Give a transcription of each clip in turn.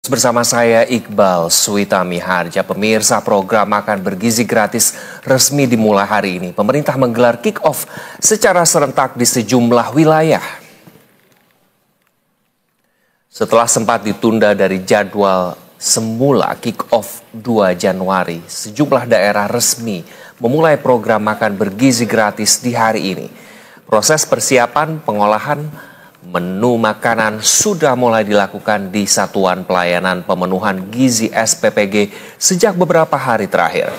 Bersama saya Iqbal Suitami Harja. Pemirsa, program makan bergizi gratis resmi dimulai hari ini. Pemerintah menggelar kick-off secara serentak di sejumlah wilayah. Setelah sempat ditunda dari jadwal semula kick-off 2 Januari, sejumlah daerah resmi memulai program makan bergizi gratis di hari ini. Proses persiapan pengolahan menu makanan sudah mulai dilakukan di Satuan Pelayanan Pemenuhan Gizi SPPG sejak beberapa hari terakhir.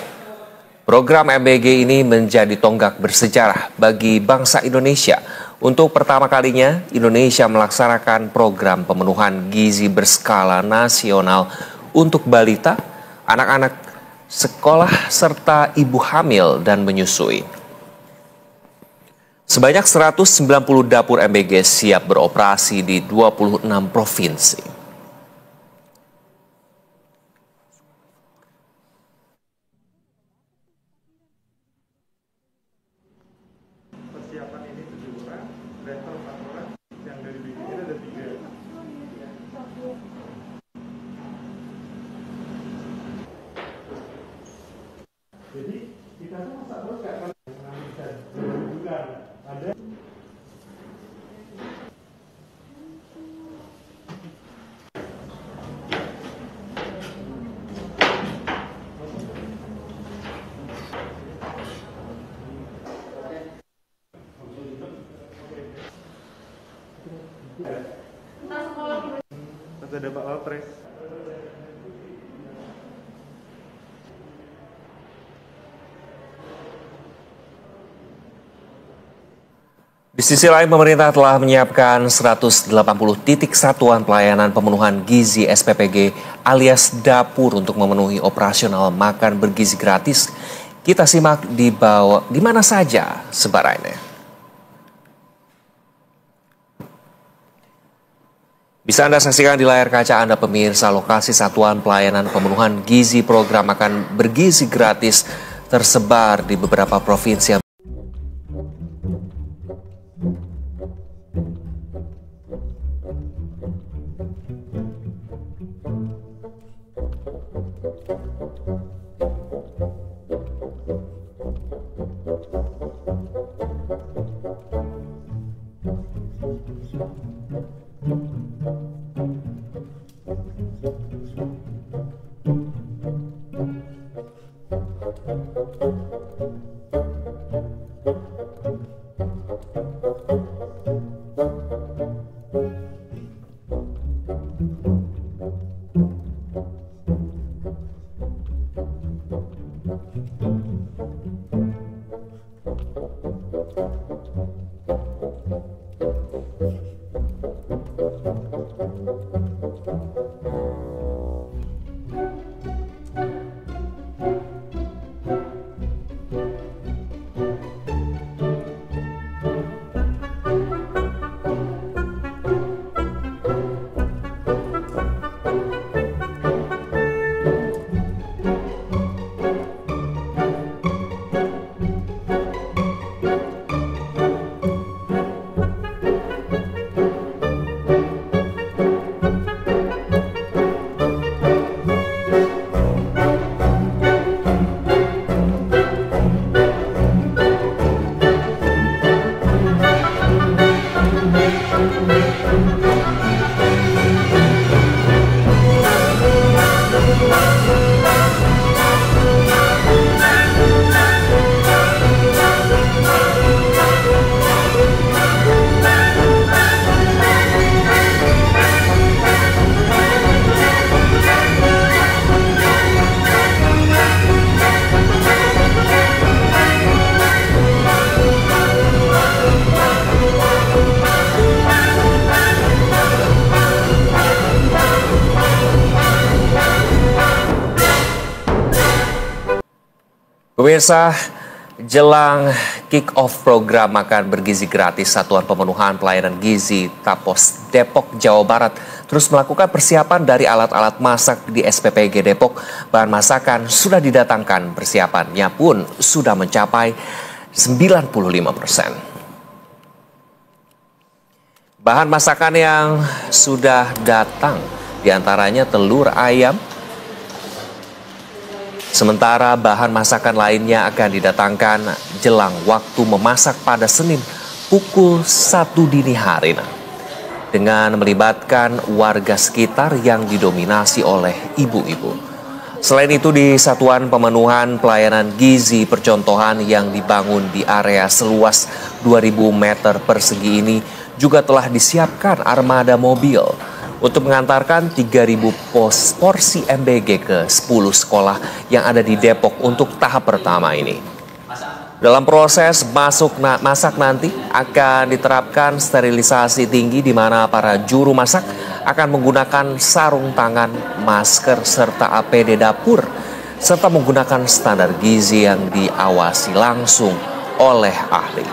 Program MBG ini menjadi tonggak bersejarah bagi bangsa Indonesia. Untuk pertama kalinya, Indonesia melaksanakan program pemenuhan gizi berskala nasional untuk balita, anak-anak sekolah, serta ibu hamil dan menyusui. Sebanyak 190 dapur MBG siap beroperasi di 26 provinsi. Persiapan ini 7 orang, driver 4 orang, yang dari BGD ada 3. Jadi kita tuh masak terus gak kan mengambilkan bulan ada. Ada Pak Wapres. Di sisi lain, pemerintah telah menyiapkan 180 titik satuan pelayanan pemenuhan gizi SPPG alias dapur untuk memenuhi operasional makan bergizi gratis. Kita simak di mana saja sebarannya. Bisa Anda saksikan di layar kaca Anda pemirsa, lokasi satuan pelayanan pemenuhan gizi program makan bergizi gratis tersebar di beberapa provinsi. Pemirsa, jelang kick-off program makan bergizi gratis Satuan Pemenuhan Pelayanan Gizi Tapos Depok, Jawa Barat terus melakukan persiapan dari alat-alat masak di SPPG Depok. Bahan masakan sudah didatangkan, persiapannya pun sudah mencapai 95%. Bahan masakan yang sudah datang diantaranya telur ayam. Sementara bahan masakan lainnya akan didatangkan jelang waktu memasak pada Senin pukul 1 dini hari. Dengan melibatkan warga sekitar yang didominasi oleh ibu-ibu. Selain itu di Satuan Pemenuhan Pelayanan Gizi Percontohan yang dibangun di area seluas 2.000 meter persegi ini juga telah disiapkan armada mobil untuk mengantarkan 3.000 porsi MBG ke 10 sekolah yang ada di Depok untuk tahap pertama ini. Dalam proses masak nanti akan diterapkan sterilisasi tinggi di mana para juru masak akan menggunakan sarung tangan, masker, serta APD dapur, serta menggunakan standar gizi yang diawasi langsung oleh ahli.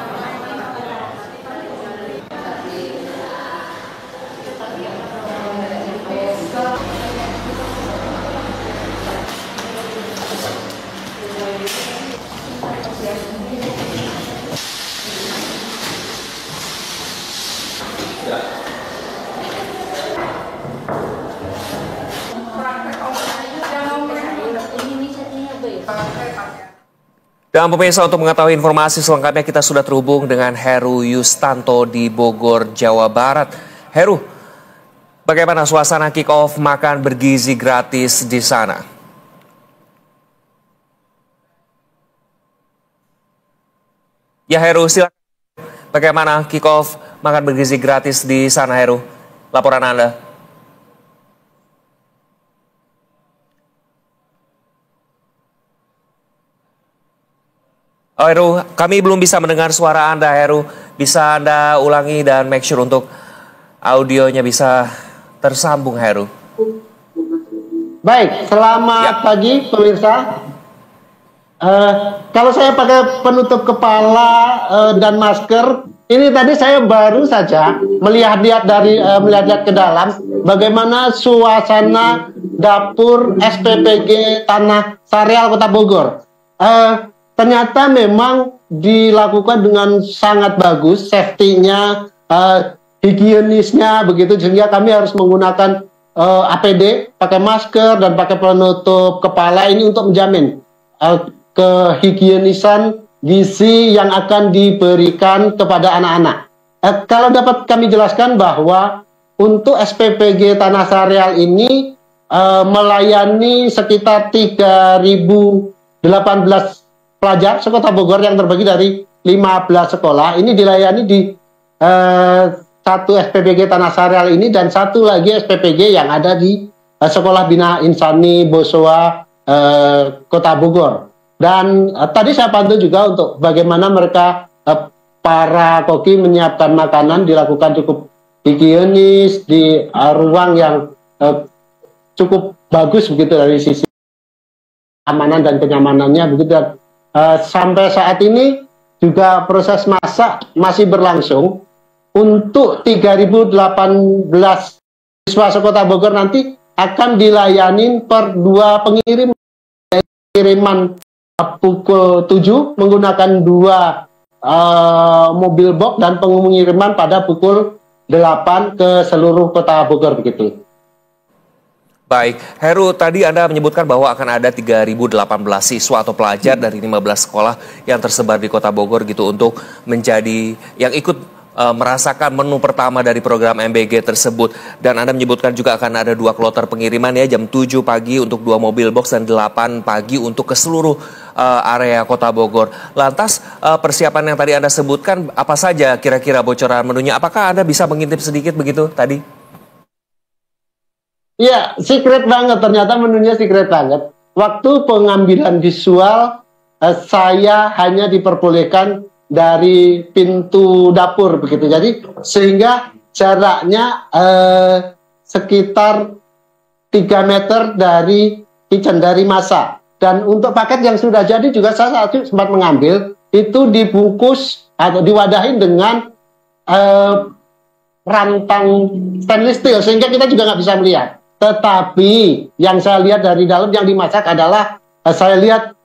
Dan pemirsa, untuk mengetahui informasi selengkapnya kita sudah terhubung dengan Heru Yustanto di Bogor, Jawa Barat. Heru, bagaimana suasana kick-off makan bergizi gratis di sana? Ya Heru, silakan. Bagaimana kick-off makan bergizi gratis di sana, Heru? Laporan Anda. Oh, Heru, kami belum bisa mendengar suara Anda, Heru. Bisa Anda ulangi dan make sure untuk audionya bisa tersambung, Heru. Baik, selamat pagi pemirsa. Kalau saya pakai penutup kepala dan masker, ini tadi saya baru saja melihat ke dalam bagaimana suasana dapur SPPG Tanah Sareal Kota Bogor. Ternyata memang dilakukan dengan sangat bagus, safety-nya, higienisnya begitu, sehingga kami harus menggunakan APD, pakai masker dan pakai penutup kepala ini untuk menjamin kehigienisan gizi yang akan diberikan kepada anak-anak. Kalau dapat kami jelaskan bahwa untuk SPPG Tanah Sareal ini melayani sekitar 3.018 pelajar sekota Bogor yang terbagi dari 15 sekolah. Ini dilayani di satu SPPG Tanah Sareal ini dan satu lagi SPPG yang ada di Sekolah Bina Insani Bosowa Kota Bogor. Dan tadi saya pantau juga untuk bagaimana mereka para koki menyiapkan makanan dilakukan cukup higienis di ruang yang cukup bagus begitu dari sisi keamanan dan kenyamanannya begitu. Dan sampai saat ini juga proses masak masih berlangsung untuk 3.018 siswa sekota Bogor nanti akan dilayani per 2 pengiriman pukul 7 menggunakan 2 mobil box dan pengiriman pada pukul 8 ke seluruh kota Bogor begitu. Baik, Heru, tadi Anda menyebutkan bahwa akan ada 3.018 siswa atau pelajar dari 15 sekolah yang tersebar di Kota Bogor gitu untuk menjadi yang ikut merasakan menu pertama dari program MBG tersebut. Dan Anda menyebutkan juga akan ada 2 kloter pengiriman ya, jam 7 pagi untuk 2 mobil box dan 8 pagi untuk ke seluruh area Kota Bogor. Lantas persiapan yang tadi Anda sebutkan apa saja kira-kira bocoran menunya? Apakah Anda bisa mengintip sedikit begitu tadi? Iya, secret banget. Ternyata menunya secret banget. Waktu pengambilan visual, saya hanya diperbolehkan dari pintu dapur begitu. Jadi sehingga jaraknya sekitar 3 meter dari kitchen, dari masak. Dan untuk paket yang sudah jadi juga saya sempat mengambil, itu dibungkus atau diwadahin dengan rantang stainless steel sehingga kita juga nggak bisa melihat. Tetapi yang saya lihat dari dalam yang dimasak adalah saya lihat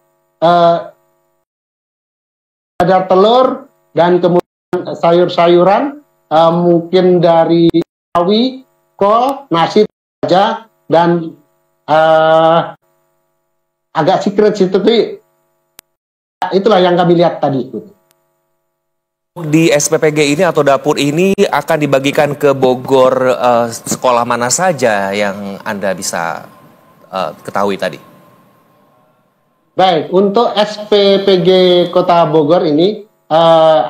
ada telur dan kemudian sayur-sayuran, mungkin dari sawi, kol, nasi, saja dan agak secret sih, tapi itulah yang kami lihat tadi. Di SPPG ini atau dapur ini akan dibagikan ke Bogor, sekolah mana saja yang Anda bisa ketahui tadi? Baik, untuk SPPG Kota Bogor ini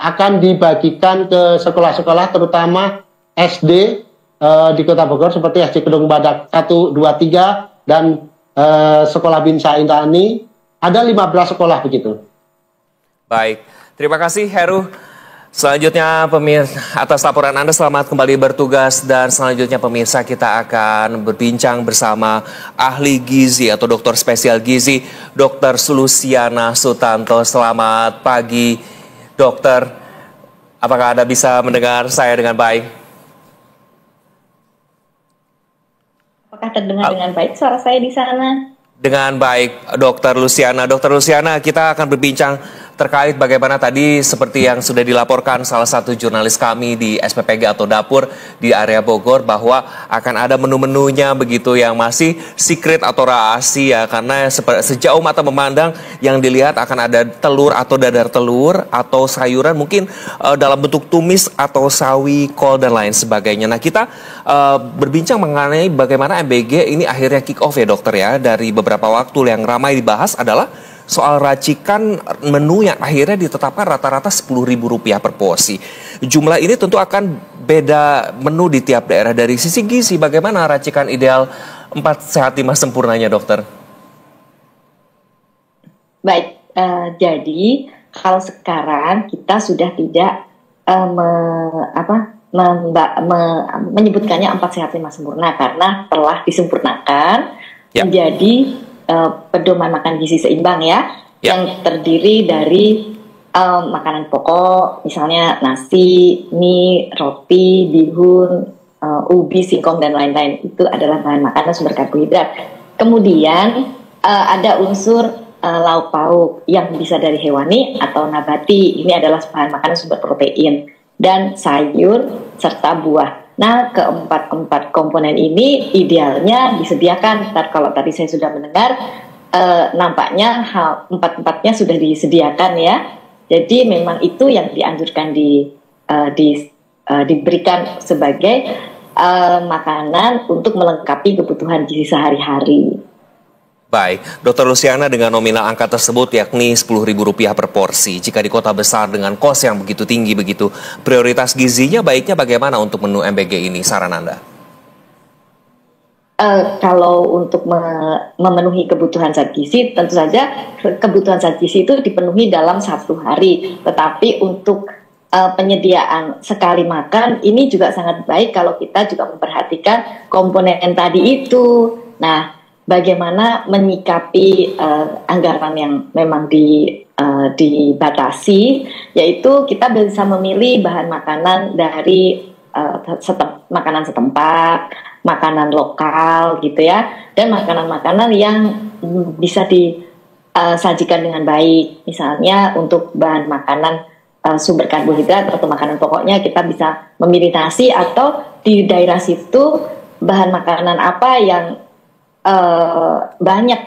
akan dibagikan ke sekolah-sekolah terutama SD di Kota Bogor seperti SD Kedung Badak 1, 2, 3 dan Sekolah Binsa Indrani. Ada 15 sekolah begitu. Baik, terima kasih Heru. Selanjutnya atas laporan Anda, selamat kembali bertugas, dan selanjutnya pemirsa kita akan berbincang bersama ahli gizi atau dokter spesial gizi Dr. Luciana Sutanto. Selamat pagi dokter, apakah Anda bisa mendengar saya dengan baik? Apakah terdengar dengan baik suara saya di sana? Dengan baik, Dokter Luciana. Dokter Luciana, kita akan berbincang terkait bagaimana tadi seperti yang sudah dilaporkan salah satu jurnalis kami di SPPG atau dapur di area Bogor, bahwa akan ada menu-menunya begitu yang masih secret atau rahasia, karena sejauh mata memandang yang dilihat akan ada telur atau dadar telur atau sayuran mungkin dalam bentuk tumis atau sawi, kol dan lain sebagainya. Nah, kita berbincang mengenai bagaimana MBG ini akhirnya kick off ya dokter ya. Dari beberapa waktu yang ramai dibahas adalah soal racikan menu yang akhirnya ditetapkan rata-rata Rp10.000 per porsi. Jumlah ini tentu akan beda menu di tiap daerah. Dari sisi gizi, bagaimana racikan ideal 4 sehat 5 sempurnanya, dokter? Baik, jadi kalau sekarang kita sudah tidak menyebutkannya 4 sehat 5 sempurna, karena telah disempurnakan menjadi pedoman makan gizi seimbang yang terdiri dari makanan pokok, misalnya nasi, mie, roti, bihun, ubi, singkong dan lain-lain. Itu adalah bahan makanan sumber karbohidrat. Kemudian ada unsur lauk pauk yang bisa dari hewani atau nabati. Ini adalah bahan makanan sumber protein dan sayur serta buah. Nah, keempat komponen ini idealnya disediakan. Kalau tadi saya sudah mendengar, nampaknya empat-empatnya sudah disediakan ya. Jadi memang itu yang dianjurkan diberikan sebagai makanan untuk melengkapi kebutuhan gizi sehari-hari. Baik, Dr. Luciana, dengan nominal angka tersebut yakni Rp10.000 per porsi. Jika di kota besar dengan kos yang begitu tinggi begitu, prioritas gizinya baiknya bagaimana untuk menu MBG ini, saran Anda? Kalau untuk memenuhi kebutuhan zat gizi, tentu saja kebutuhan zat gizi itu dipenuhi dalam 1 hari. Tetapi untuk penyediaan sekali makan ini juga sangat baik kalau kita juga memperhatikan komponen tadi itu. Nah, bagaimana menyikapi anggaran yang memang dibatasi, yaitu kita bisa memilih bahan makanan dari makanan setempat, makanan lokal gitu ya, dan makanan-makanan yang bisa disajikan dengan baik. Misalnya untuk bahan makanan sumber karbohidrat atau makanan pokoknya kita bisa memilih nasi, atau di daerah situ bahan makanan apa yang banyak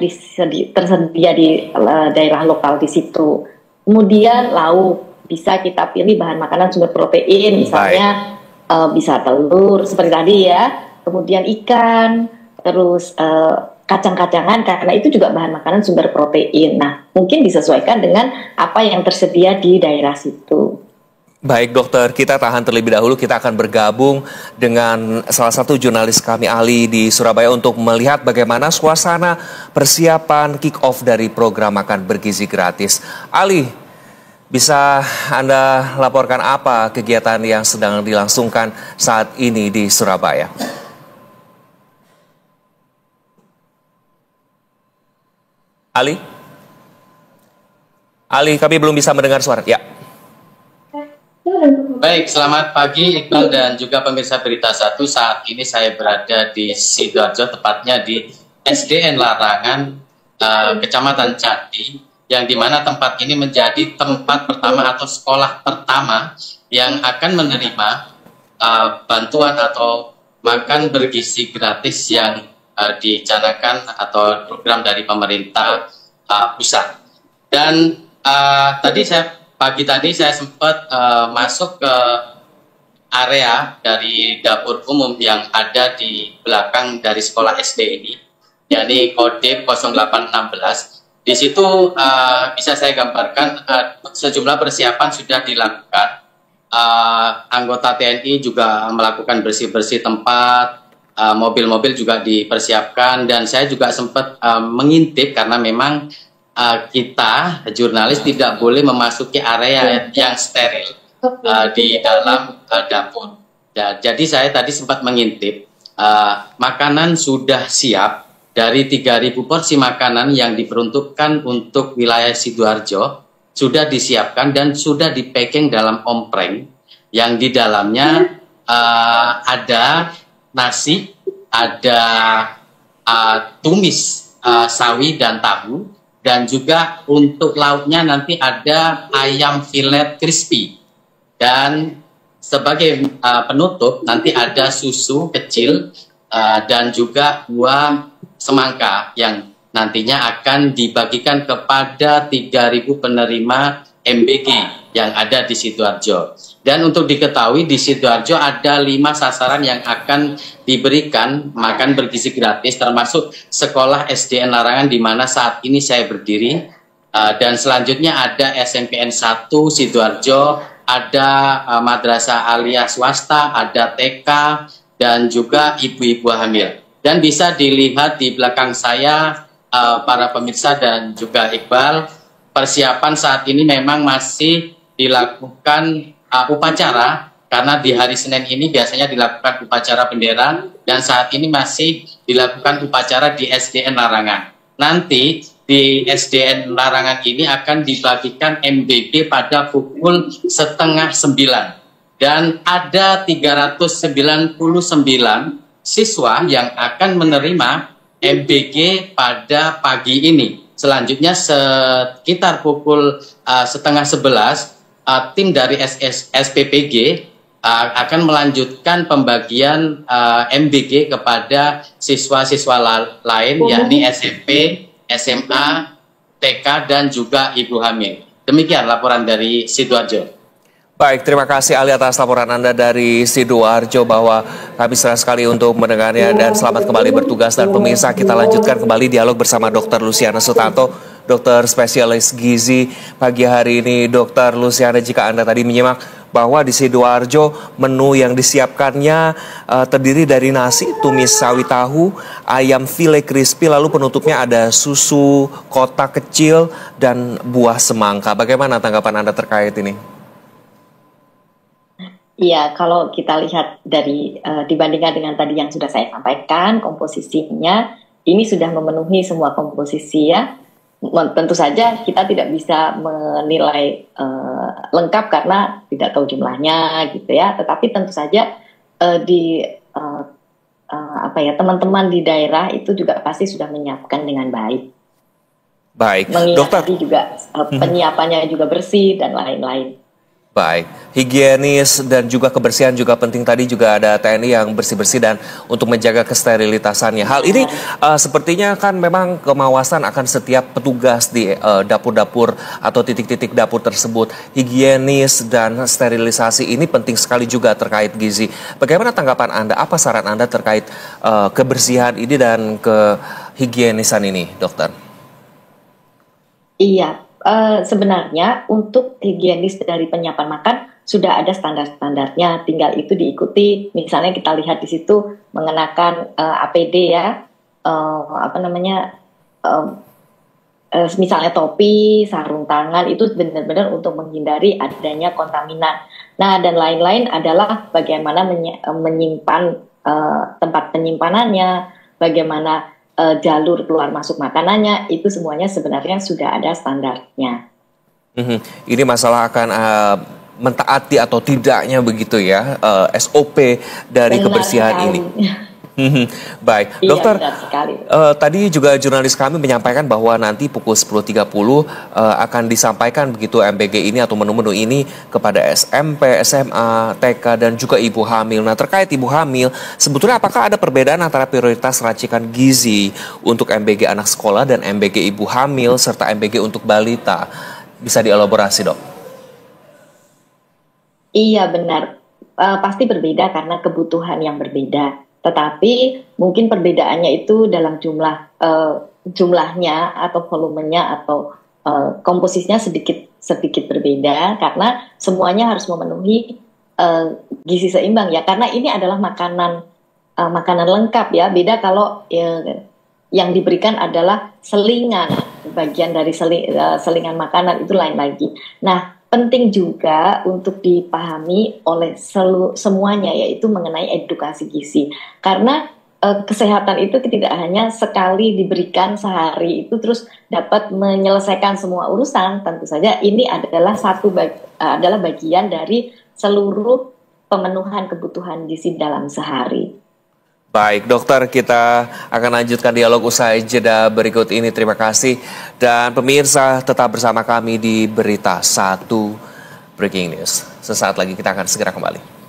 tersedia di daerah lokal di situ. Kemudian lauk, bisa kita pilih bahan makanan sumber protein, misalnya bisa telur seperti tadi ya, kemudian ikan, terus kacang-kacangan, karena itu juga bahan makanan sumber protein. Nah, mungkin disesuaikan dengan apa yang tersedia di daerah situ. Baik dokter, kita tahan terlebih dahulu. Kita akan bergabung dengan salah satu jurnalis kami, Ali, di Surabaya untuk melihat bagaimana suasana persiapan kick-off dari program Makan Bergizi Gratis. Ali, bisa Anda laporkan apa kegiatan yang sedang dilangsungkan saat ini di Surabaya? Ali? Ali, kami belum bisa mendengar suara. Ya. Baik, selamat pagi Iqbal dan juga pemirsa Berita 1. Saat ini saya berada di Sidoarjo, tepatnya di SDN Larangan, Kecamatan Candi, yang dimana tempat ini menjadi tempat pertama atau sekolah pertama yang akan menerima bantuan atau makan bergizi gratis yang dicanangkan atau program dari pemerintah pusat. Dan pagi tadi saya sempat masuk ke area dari dapur umum yang ada di belakang dari sekolah SD ini, yakni kode 0816. Di situ bisa saya gambarkan sejumlah persiapan sudah dilakukan. Anggota TNI juga melakukan bersih-bersih tempat, mobil-mobil juga dipersiapkan, dan saya juga sempat mengintip karena memang kita jurnalis tidak boleh memasuki area yang steril di dalam dapur. Jadi saya tadi sempat mengintip, makanan sudah siap dari 3.000 porsi makanan yang diperuntukkan untuk wilayah Sidoarjo sudah disiapkan dan sudah di-packing dalam ompreng yang di dalamnya ada nasi, ada tumis sawi dan tahu, dan juga untuk lauknya nanti ada ayam filet crispy. Dan sebagai penutup nanti ada susu kecil dan juga buah semangka yang nantinya akan dibagikan kepada 3.000 penerima MBG yang ada di Sidoarjo. Dan untuk diketahui di Sidoarjo ada 5 sasaran yang akan diberikan makan bergizi gratis, termasuk sekolah SDN Larangan di mana saat ini saya berdiri. Dan selanjutnya ada SMPN 1 Sidoarjo, ada madrasah aliyah swasta, ada TK, dan juga ibu-ibu hamil. Dan bisa dilihat di belakang saya, para pemirsa dan juga Iqbal, persiapan saat ini memang masih dilakukan upacara, karena di hari Senin ini biasanya dilakukan upacara bendera, dan saat ini masih dilakukan upacara di SDN Larangan. Nanti di SDN Larangan ini akan dibagikan MBG pada pukul 8:30, dan ada 399 siswa yang akan menerima MBG pada pagi ini. Selanjutnya sekitar pukul 10:30, tim dari SPPG akan melanjutkan pembagian MBG kepada siswa-siswa lain, yakni SMP, SMA, TK, dan juga ibu hamil. Demikian laporan dari Sidoarjo. Baik, terima kasih Ali atas laporan Anda dari Sidoarjo, bahwa kami senang sekali untuk mendengarnya, dan selamat kembali bertugas. Dan pemirsa, kita lanjutkan kembali dialog bersama Dr. Luciana Sutanto, dokter spesialis gizi pagi hari ini. Dr. Luciana, jika Anda tadi menyimak bahwa di Sidoarjo menu yang disiapkannya terdiri dari nasi, tumis sawi tahu, ayam file crispy, lalu penutupnya ada susu kotak kecil dan buah semangka. Bagaimana tanggapan Anda terkait ini? Iya, kalau kita lihat dari dibandingkan dengan tadi yang sudah saya sampaikan, komposisinya ini sudah memenuhi semua komposisi ya. Tentu saja kita tidak bisa menilai lengkap karena tidak tahu jumlahnya gitu ya. Tetapi tentu saja teman-teman di daerah itu juga pasti sudah menyiapkan dengan baik. Baik, Dokter. Juga penyiapannya juga bersih dan lain-lain. Baik, higienis dan juga kebersihan juga penting. Tadi juga ada TNI yang bersih-bersih dan untuk menjaga kesterilitasannya. Hal ini sepertinya kan memang kemawasan akan setiap petugas di dapur-dapur atau titik-titik dapur tersebut. Higienis dan sterilisasi ini penting sekali juga terkait gizi. Bagaimana tanggapan Anda? Apa saran Anda terkait kebersihan ini dan kehigienisan ini, dokter? Iya. Sebenarnya untuk higienis dari penyiapan makan sudah ada standar-standarnya, tinggal itu diikuti. Misalnya kita lihat di situ mengenakan APD ya, misalnya topi, sarung tangan, itu benar-benar untuk menghindari adanya kontaminan. Nah, dan lain-lain adalah bagaimana menyimpan tempat penyimpanannya, bagaimana jalur keluar masuk makanannya, itu semuanya sebenarnya sudah ada standarnya. Ini masalah akan mentaati atau tidaknya begitu ya SOP dari Benar kebersihan sekali. ini. Baik, Iya, dokter. benar sekali. Tadi juga jurnalis kami menyampaikan bahwa nanti pukul 10.30 akan disampaikan begitu MBG ini atau menu-menu ini kepada SMP, SMA, TK dan juga ibu hamil. Nah, terkait ibu hamil, sebetulnya apakah ada perbedaan antara prioritas racikan gizi untuk MBG anak sekolah dan MBG ibu hamil serta MBG untuk balita? Bisa dielaborasi, Dok? Iya, benar. Pasti berbeda karena kebutuhan yang berbeda. Tetapi mungkin perbedaannya itu dalam jumlahnya atau volumenya atau komposisinya sedikit berbeda karena semuanya harus memenuhi gizi seimbang ya. Karena ini adalah makanan lengkap ya. Beda kalau yang diberikan adalah selingan, bagian dari selingan makanan itu lain lagi. Nah, penting juga untuk dipahami oleh semuanya yaitu mengenai edukasi gizi. Karena kesehatan itu tidak hanya sekali diberikan sehari itu terus dapat menyelesaikan semua urusan. Tentu saja ini adalah adalah bagian dari seluruh pemenuhan kebutuhan gizi dalam sehari. Baik, dokter, kita akan lanjutkan dialog usai jeda berikut ini. Terima kasih. Dan pemirsa tetap bersama kami di Berita 1 Breaking News. Sesaat lagi kita akan segera kembali.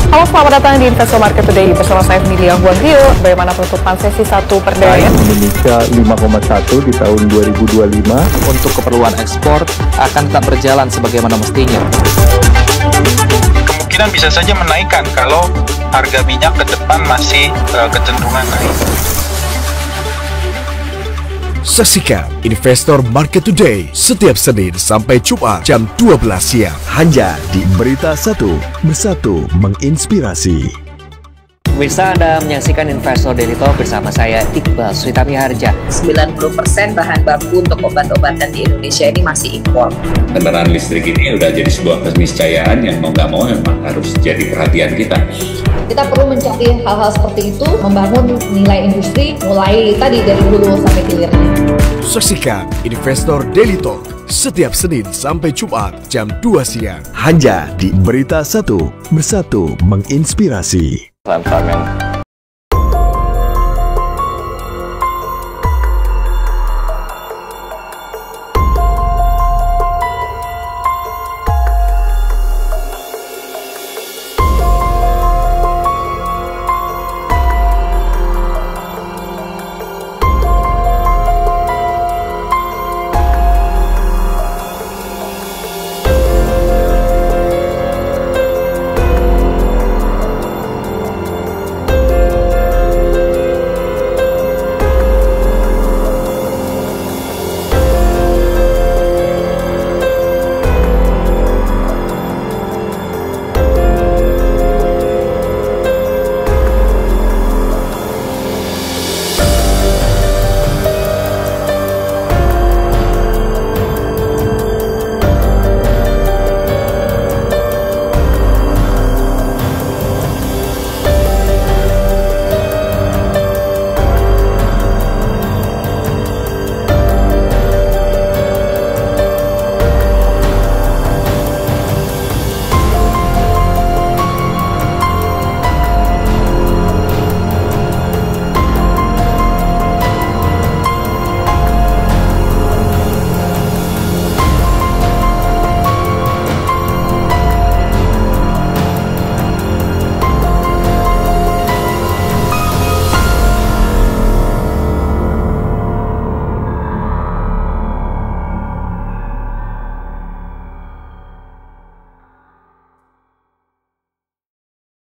Halo, selamat datang di Investor Market Today bersama saya Emilia Huagrio. Bagaimana penutupan sesi 1 perdana? Indonesia 5,1 di tahun 2025. Untuk keperluan ekspor akan tetap berjalan sebagaimana mestinya. Kemungkinan bisa saja menaikkan kalau harga minyak ke depan masih kecenderungan naik. Saksikan Investor Market Today setiap Senin sampai Jumat jam 12 siang. Hanya di Berita 1, bersatu menginspirasi. Pemirsa, Anda menyaksikan Investor Daily Talk bersama saya Iqbal Sritami Harja. 90% bahan baku untuk obat-obatan di Indonesia ini masih impor. Kendaraan listrik ini udah jadi sebuah keniscayaan yang mau nggak mau memang harus jadi perhatian kita. Kita perlu mencari hal-hal seperti itu, membangun nilai industri mulai tadi dari hulu sampai hilirnya. Saksikan Investor Daily Talk setiap Senin sampai Jumat jam 2 siang. Hanya di Berita 1, bersatu menginspirasi.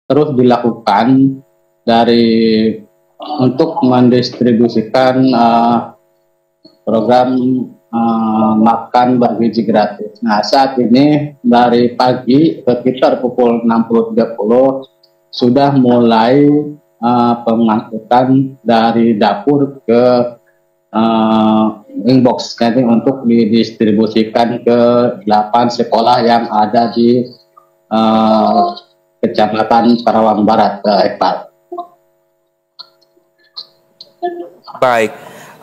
Terus dilakukan untuk mendistribusikan program makan bergizi gratis. Nah, saat ini dari pagi sekitar pukul 6.30 sudah mulai pengangkutan dari dapur ke inbox untuk didistribusikan ke 8 sekolah yang ada di Kecamatan Karawang Barat, Iqbal. Baik,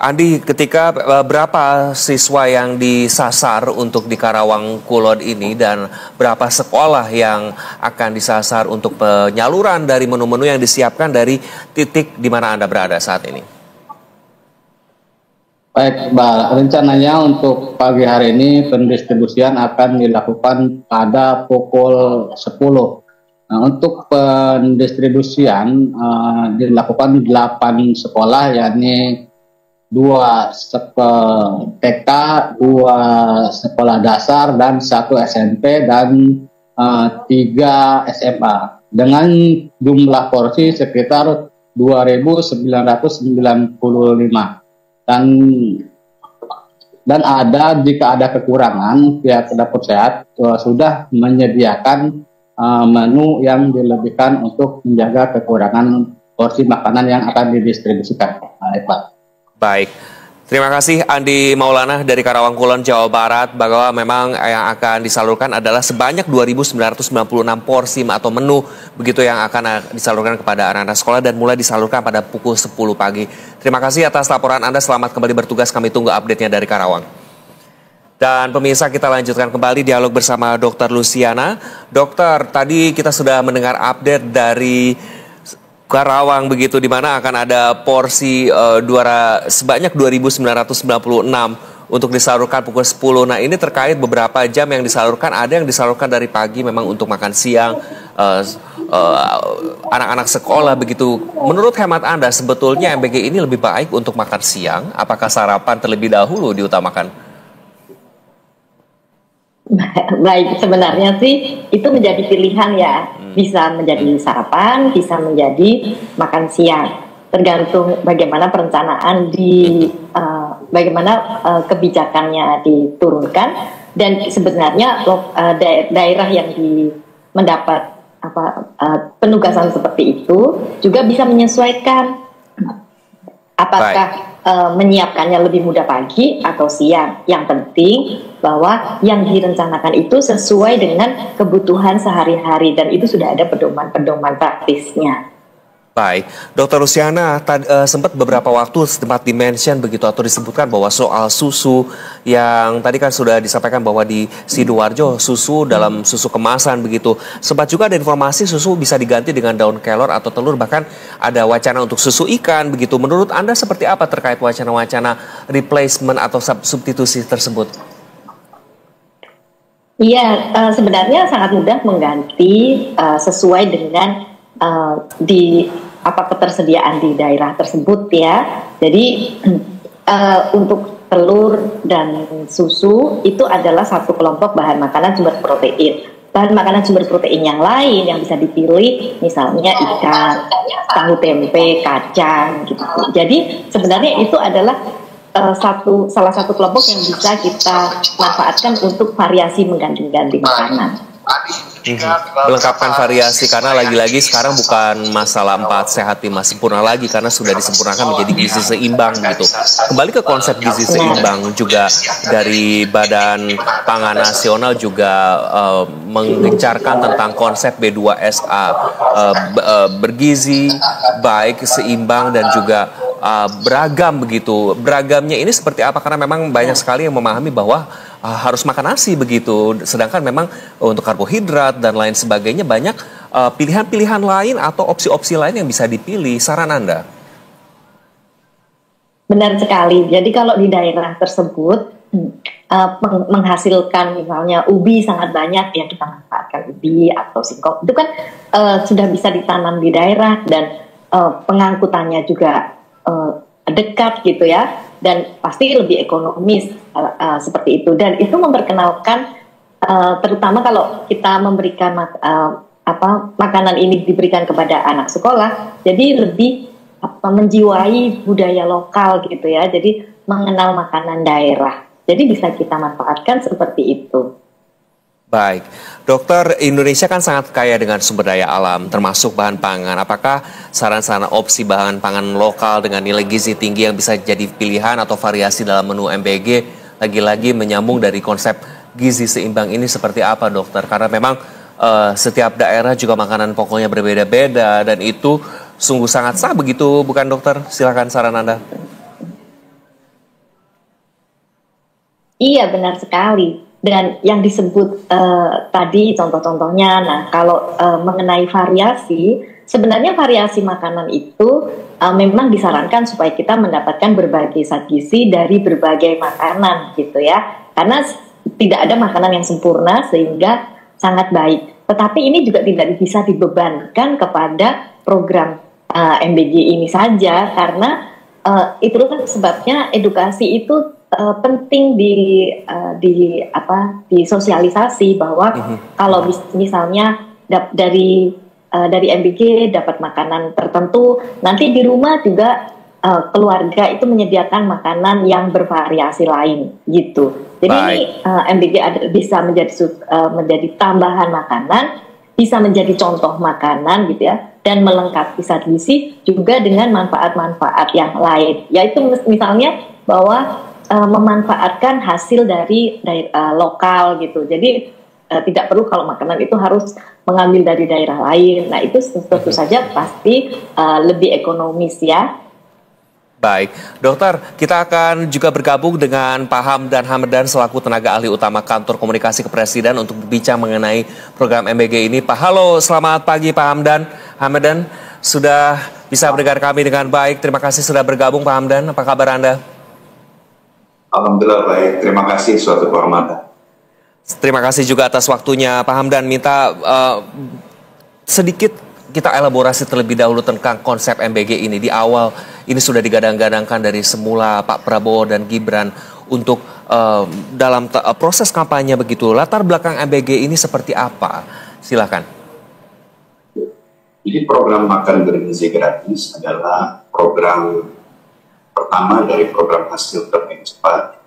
Andi, ketika berapa siswa yang disasar untuk di Karawang Kulon ini dan berapa sekolah yang akan disasar untuk penyaluran dari menu-menu yang disiapkan dari titik di mana Anda berada saat ini? Baik, Mbak. Rencananya untuk pagi hari ini pendistribusian akan dilakukan pada pukul 10. Nah, untuk pendistribusian dilakukan 8 sekolah, yakni 2 TK, 2 sekolah dasar, dan 1 SMP, dan 3 SMA. Dengan jumlah porsi sekitar 2.995. Dan jika ada kekurangan, pihak dapur sehat sudah menyediakan menu yang dilebihkan untuk menjaga kekurangan porsi makanan yang akan didistribusikan. Baik, terima kasih Andi Maulana dari Karawang Kulon, Jawa Barat, bahwa memang yang akan disalurkan adalah sebanyak 2.996 porsi atau menu begitu yang akan disalurkan kepada anak-anak sekolah dan mulai disalurkan pada pukul 10 pagi. Terima kasih atas laporan Anda, selamat kembali bertugas, kami tunggu update-nya dari Karawang. Dan pemirsa, kita lanjutkan kembali dialog bersama Dr. Luciana. Dokter, tadi kita sudah mendengar update dari Karawang begitu, di mana akan ada porsi sebanyak 2.996 untuk disalurkan pukul 10. Nah, ini terkait beberapa jam yang disalurkan, ada yang disalurkan dari pagi memang untuk makan siang anak-anak sekolah begitu. Menurut hemat Anda, sebetulnya MBG ini lebih baik untuk makan siang? Apakah sarapan terlebih dahulu diutamakan? Baik, sebenarnya sih itu menjadi pilihan ya. Bisa menjadi sarapan, bisa menjadi makan siang. Tergantung bagaimana perencanaan bagaimana kebijakannya diturunkan, dan sebenarnya daerah yang mendapat penugasan seperti itu juga bisa menyesuaikan apakah menyiapkannya lebih mudah pagi atau siang. Yang penting bahwa yang direncanakan itu sesuai dengan kebutuhan sehari-hari dan itu sudah ada pedoman-pedoman praktisnya. Baik, Dr. Luciana, sempat beberapa waktu sempat dimention begitu atau disebutkan bahwa soal susu yang tadi kan sudah disampaikan bahwa di Sidoarjo susu dalam susu kemasan begitu. Sempat juga ada informasi susu bisa diganti dengan daun kelor atau telur, bahkan ada wacana untuk susu ikan begitu. Menurut Anda seperti apa terkait wacana-wacana replacement atau substitusi tersebut? Iya, sebenarnya sangat mudah mengganti sesuai dengan ketersediaan di daerah tersebut ya. Jadi untuk telur dan susu itu adalah satu kelompok bahan makanan sumber protein. Bahan makanan sumber protein yang lain yang bisa dipilih misalnya ikan, tahu tempe, kacang gitu. Jadi sebenarnya itu adalah salah satu kelompok yang bisa kita manfaatkan untuk variasi mengganti-ganti makanan. Melengkapkan variasi, karena lagi-lagi sekarang bukan masalah 4 sehat 5 sempurna lagi, karena sudah disempurnakan menjadi gizi seimbang gitu. Kembali ke konsep gizi seimbang juga dari Badan Pangan Nasional juga menggencarkan tentang konsep B2SA, bergizi, baik, seimbang dan juga beragam begitu. Beragamnya ini seperti apa? Karena memang banyak sekali yang memahami bahwa harus makan nasi begitu, sedangkan memang untuk karbohidrat dan lain sebagainya banyak pilihan-pilihan lain atau opsi-opsi lain yang bisa dipilih. Saran Anda? Benar sekali. Jadi kalau di daerah tersebut menghasilkan misalnya ubi sangat banyak, ya kita manfaatkan ubi atau singkong. Itu kan sudah bisa ditanam di daerah dan pengangkutannya juga dekat gitu ya, dan pasti lebih ekonomis seperti itu. Dan itu memperkenalkan terutama kalau kita memberikan makanan ini diberikan kepada anak sekolah, jadi lebih menjiwai budaya lokal gitu ya, jadi mengenal makanan daerah. Jadi bisa kita manfaatkan seperti itu. Baik, dokter, Indonesia kan sangat kaya dengan sumber daya alam, termasuk bahan pangan. Apakah saran-saran opsi bahan pangan lokal dengan nilai gizi tinggi yang bisa jadi pilihan atau variasi dalam menu MBG, lagi-lagi menyambung dari konsep gizi seimbang ini seperti apa, dokter? Karena memang setiap daerah juga makanan pokoknya berbeda-beda, dan itu sungguh sangat sah begitu, bukan dokter? Silakan saran Anda. Iya, benar sekali. Dan yang disebut tadi contoh-contohnya, nah kalau mengenai variasi, sebenarnya variasi makanan itu memang disarankan supaya kita mendapatkan berbagai zat gizi dari berbagai makanan gitu ya. Karena tidak ada makanan yang sempurna sehingga sangat baik. Tetapi ini juga tidak bisa dibebankan kepada program MBG ini saja, karena itu kan sebabnya edukasi itu penting disosialisasi bahwa kalau misalnya dari MBG dapat makanan tertentu, nanti di rumah juga keluarga itu menyediakan makanan yang bervariasi lain gitu. Jadi ini MBG bisa menjadi tambahan makanan, bisa menjadi contoh makanan gitu ya, dan melengkapi zat gizi juga dengan manfaat-manfaat yang lain. Yaitu misalnya bahwa memanfaatkan hasil dari lokal gitu. Jadi tidak perlu kalau makanan itu harus mengambil dari daerah lain. Nah itu tentu saja pasti lebih ekonomis ya. Baik, dokter, kita akan juga bergabung dengan Pak Hamdan Hamadan selaku tenaga ahli utama Kantor Komunikasi Kepresiden untuk berbincang mengenai program MBG ini. Pak, halo, selamat pagi Pak Hamdan Hamadan, sudah bisa mendengar kami dengan baik. Terima kasih sudah bergabung Pak Hamdan, apa kabar Anda? Alhamdulillah baik, terima kasih, suatu kehormatan. Terima kasih juga atas waktunya Pak Hamdan. Minta sedikit kita elaborasi terlebih dahulu tentang konsep MBG ini. Di awal ini sudah digadang-gadangkan dari semula Pak Prabowo dan Gibran untuk dalam proses kampanye begitu. Latar belakang MBG ini seperti apa? Silakan. Jadi program makan bergizi gratis adalah program pertama dari program hasil terbaik cepat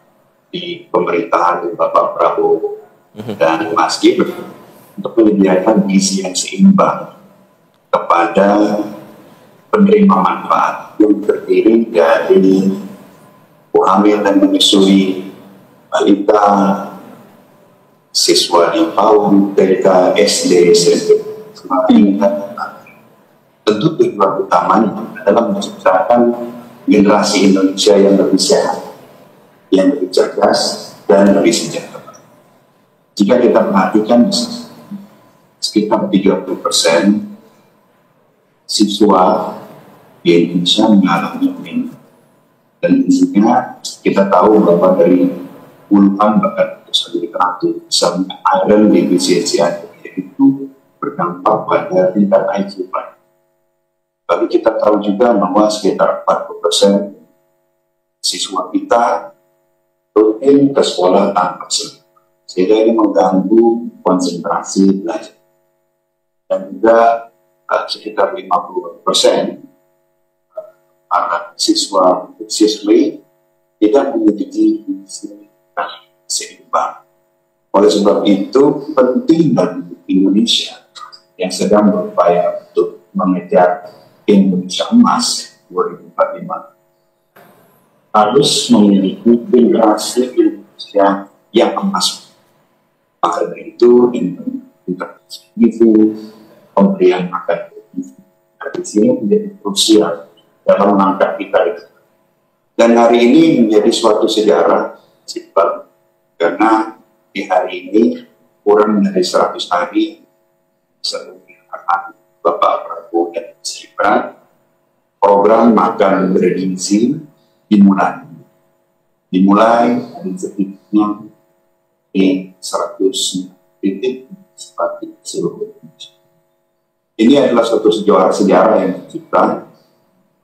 di pemerintahan Bapak Prabowo dan Mas Gibran untuk menyediakan gizi yang seimbang kepada penerima manfaat yang terdiri dari ibu hamil dan menyusui, balita, siswa di PAUD, TK, SD, SMP, tentu tujuan utamanya adalah menciptakan generasi Indonesia yang lebih sehat, yang lebih cerdas, dan lebih sejahtera. Jika kita perhatikan sekitar 30% siswa di Indonesia mengalami anemia, dan intinya kita tahu bahwa dari puluhan bahkan literatur misalnya iron deficiency itu berdampak pada tingkat IQ. Tapi kita tahu juga bahwa sekitar 40% siswa kita rutin ke sekolah tanpa selimut, sehingga ini mengganggu konsentrasi belajar. Dan juga sekitar 50% para siswa-siswi tidak memiliki gizi seimbang. Oleh sebab itu penting bagi Indonesia yang sedang berupaya untuk mengejar Indonesia Emas 2045 harus memiliki generasi Indonesia yang emas. Maka dari itu integrasi gizi, pemberian makan di sini menjadi krusial dalam langkah kita itu. Dan hari ini menjadi suatu sejarah simpel, karena di hari ini kurang dari 100 hari sebelum Bapak Prabowo dan Gibran, program makan bergizi dimulai dari sedikitnya di 100 titik seperti seluruh Indonesia. Ini adalah suatu sejarah yang tercipta,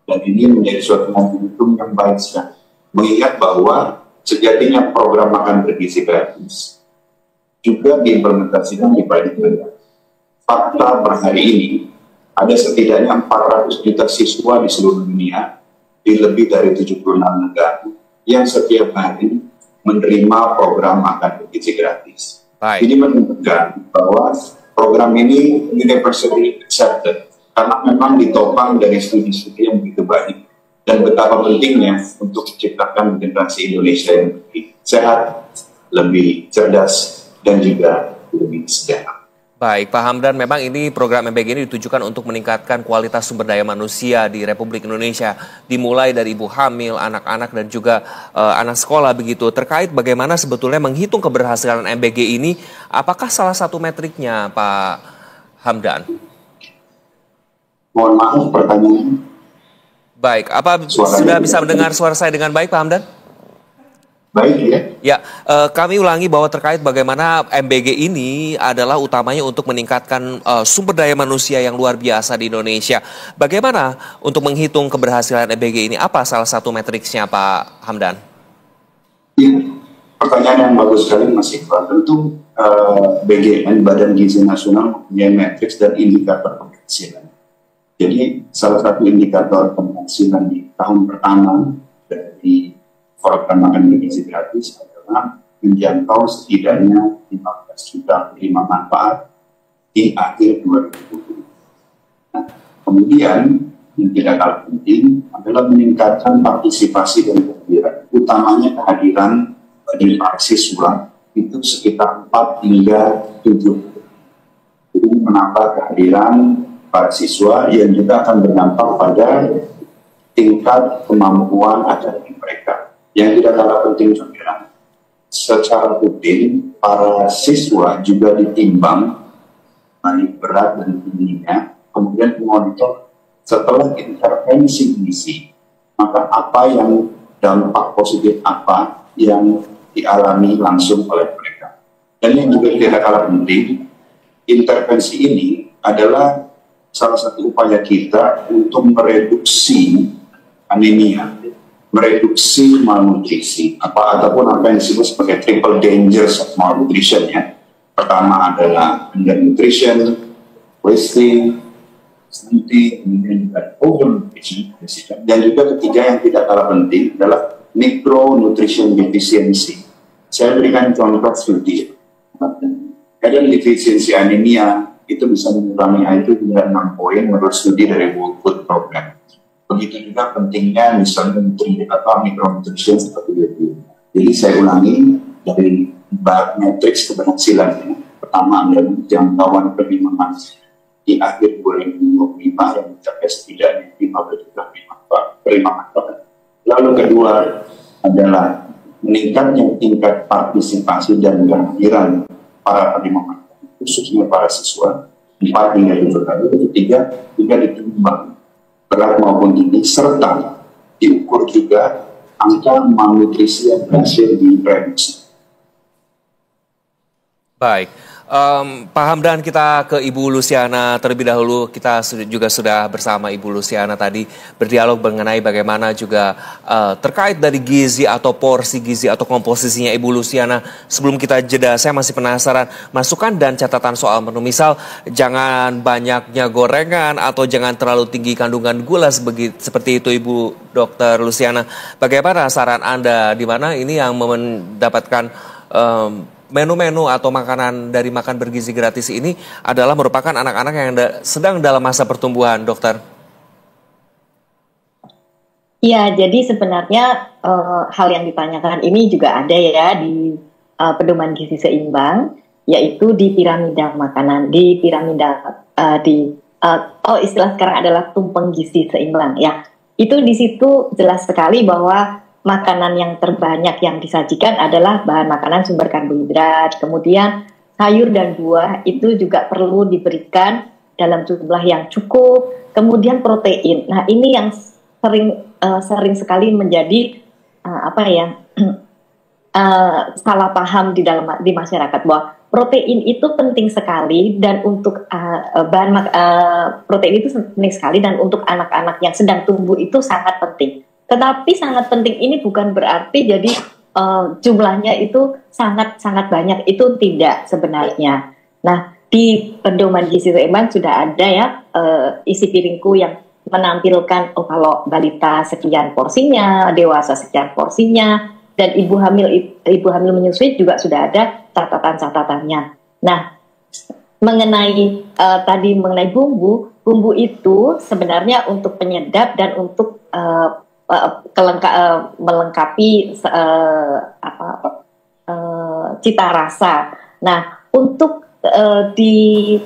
dan ini menjadi suatu momentum yang baik sekali. Mengingat bahwa sejatinya program makan bergizi gratis juga diimplementasikan di banyak negara. Fakta per hari ini ada setidaknya 400 juta siswa di seluruh dunia di lebih dari 76 negara yang setiap hari menerima program makan bergizi gratis. Ini menunjukkan bahwa program ini universally accepted karena memang ditopang dari studi-studi yang begitu baik, dan betapa pentingnya untuk menciptakan generasi Indonesia yang lebih sehat, lebih cerdas, dan juga lebih sejahtera. Baik, Pak Hamdan, memang ini program MBG ini ditujukan untuk meningkatkan kualitas sumber daya manusia di Republik Indonesia, dimulai dari ibu hamil, anak-anak, dan juga anak sekolah begitu. Terkait bagaimana sebetulnya menghitung keberhasilan MBG ini, apakah salah satu metriknya, Pak Hamdan? Mohon maaf pertanyaannya. Baik, apa sudah bisa mendengar suara saya dengan baik, Pak Hamdan? Baik ya. Ya, kami ulangi bahwa terkait bagaimana MBG ini adalah utamanya untuk meningkatkan sumber daya manusia yang luar biasa di Indonesia. Bagaimana untuk menghitung keberhasilan MBG ini? Apa salah satu matriksnya, Pak Hamdan? Ya, pertanyaan yang bagus sekali Mas Iqbal. Tentu BGN, Badan Gizi Nasional, mempunyai matriks dan indikator keberhasilan. Jadi salah satu indikator keberhasilan di tahun pertama dari program makan gizi gratis adalah menjangkau setidaknya 15 juta penerima manfaat di akhir 2020. Nah, kemudian yang tidak kalah penting adalah meningkatkan partisipasi dan kehadiran, utamanya kehadiran dari para siswa itu sekitar 4 hingga 7. Jadi menambah kehadiran para siswa yang juga akan berdampak pada tingkat kemampuan akademik mereka. Yang tidak kalah penting juga, secara rutin para siswa juga ditimbang baik berat dan tingginya, kemudian dimonitor setelah intervensi gizi, maka apa yang dampak positif apa yang dialami langsung oleh mereka. Dan yang juga tidak kalah penting, intervensi ini adalah salah satu upaya kita untuk mereduksi anemia, mereduksi malnutrisi, ataupun apa yang disebut sebagai triple dangers of malnutrition ya. Pertama adalah undernutrition, wasting, stunting, kemudian juga overnutrition, dan juga ketiga yang tidak kalah penting adalah micronutrition deficiency. Saya berikan contoh studi. Ada deficiency anemia itu bisa mengurangi IQ hingga 6 poin menurut studi dari World Food Program. Begitu juga pentingnya misalnya mikronutrition seperti itu. Jadi saya ulangi dari matriks keberhasilan. Pertama adalah jangkauan penerimaan di akhir 2025 yang mencapai setidaknya 15 juta penerima manfaat. Lalu kedua adalah meningkatnya tingkat partisipasi dan kehadiran para penerima manfaat, khususnya para siswa. 4 hingga 7 kali. Ketiga juga ditimbang berat maupun tinggi, serta diukur juga angka malnutrisi yang berhasil direduksi. Baik, Pak Hamdan, kita ke Ibu Luciana terlebih dahulu. Kita juga sudah bersama Ibu Luciana tadi berdialog mengenai bagaimana juga terkait dari gizi atau porsi gizi atau komposisinya Ibu Luciana. Sebelum kita jeda, saya masih penasaran masukan dan catatan soal menu. Misal jangan banyaknya gorengan atau jangan terlalu tinggi kandungan gula seperti itu Ibu Dr. Luciana. Bagaimana saran Anda di mana ini yang mendapatkan menu-menu atau makanan dari makan bergizi gratis ini adalah merupakan anak-anak yang sedang dalam masa pertumbuhan, dokter? Ya, jadi sebenarnya hal yang ditanyakan ini juga ada ya di pedoman gizi seimbang, yaitu di piramida makanan, di piramida istilah sekarang adalah tumpeng gizi seimbang ya. Itu di situ jelas sekali bahwa makanan yang terbanyak yang disajikan adalah bahan makanan sumber karbohidrat, kemudian sayur dan buah itu juga perlu diberikan dalam jumlah yang cukup, kemudian protein. Nah, ini yang sering sekali menjadi salah paham di masyarakat bahwa protein itu penting sekali dan untuk protein itu penting sekali dan untuk anak-anak yang sedang tumbuh itu sangat penting. Tetapi sangat penting ini bukan berarti jadi jumlahnya itu sangat banyak, itu tidak sebenarnya. Nah, di pedoman gizi seimbang sudah ada ya isi piringku yang menampilkan kalau balita sekian porsinya, dewasa sekian porsinya, dan ibu hamil menyusui juga sudah ada catatan-catatannya. Nah, mengenai tadi mengenai bumbu itu sebenarnya untuk penyedap dan untuk melengkapi cita rasa. Nah, untuk di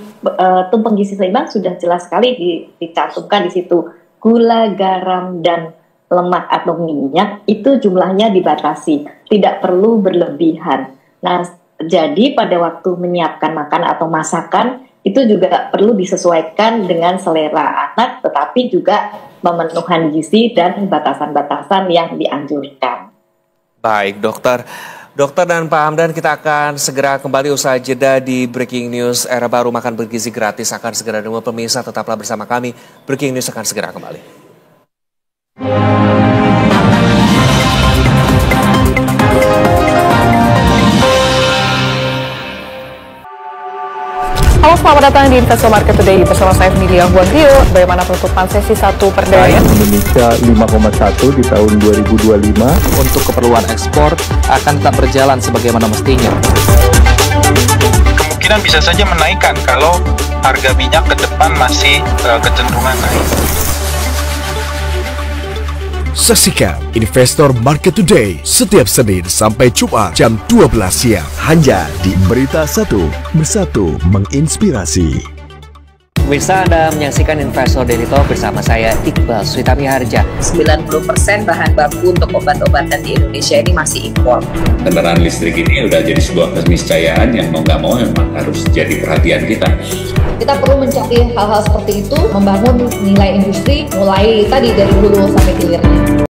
tumpeng gizi seimbang sudah jelas sekali dicantumkan di situ gula, garam, dan lemak atau minyak itu jumlahnya dibatasi, tidak perlu berlebihan. Nah, jadi pada waktu menyiapkan makan atau masakan itu juga perlu disesuaikan dengan selera anak, tetapi juga memenuhi gizi dan batasan-batasan yang dianjurkan. Baik, dokter. Dokter dan Pak Hamdan, kita akan segera kembali usai jeda di Breaking News Era Baru Makan Bergizi Gratis akan segera dengar pemirsa, tetaplah bersama kami. Breaking News akan segera kembali. Halo, selamat datang di Investor Market Today bersama saya Emilia Huagrio. Bagaimana penutupan sesi 1 perdana? Indonesia 5,1 di tahun 2025 untuk keperluan ekspor akan tetap berjalan sebagaimana mestinya. Kemungkinan bisa saja menaikkan kalau harga minyak ke depan masih kecenderungan naik. Saksikan Investor Market Today setiap Senin sampai Jumat jam 12 siang. Hanya di Berita 1, bersatu menginspirasi. Pemirsa, Anda menyaksikan Investor Daily Talk bersama saya Iqbal Switami Harja. 90% bahan baku untuk obat-obatan di Indonesia ini masih impor. Kendaraan listrik ini udah jadi sebuah keniscayaan yang mau nggak mau memang harus jadi perhatian kita. Kita perlu mencari hal-hal seperti itu, membangun nilai industri mulai tadi dari hulu sampai hilirnya.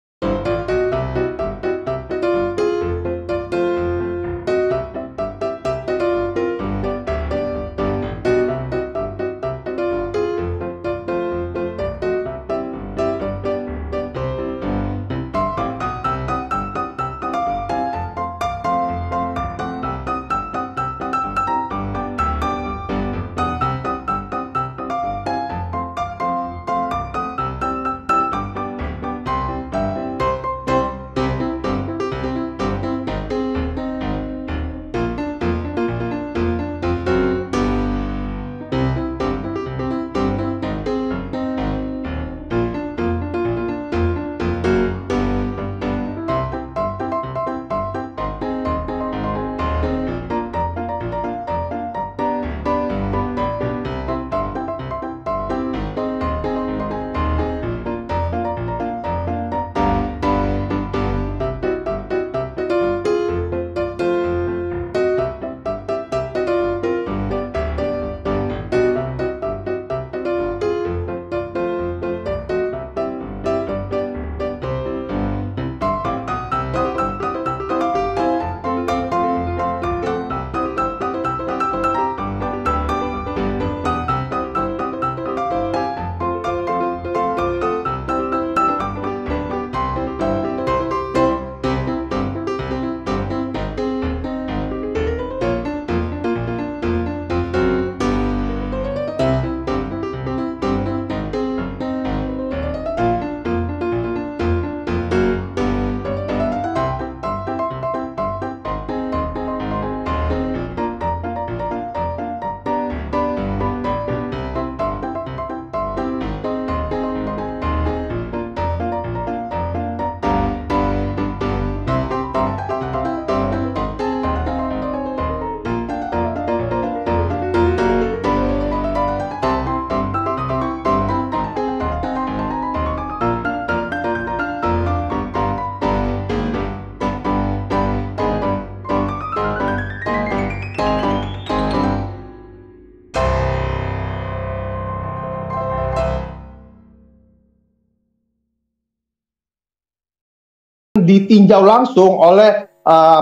Ditinjau langsung oleh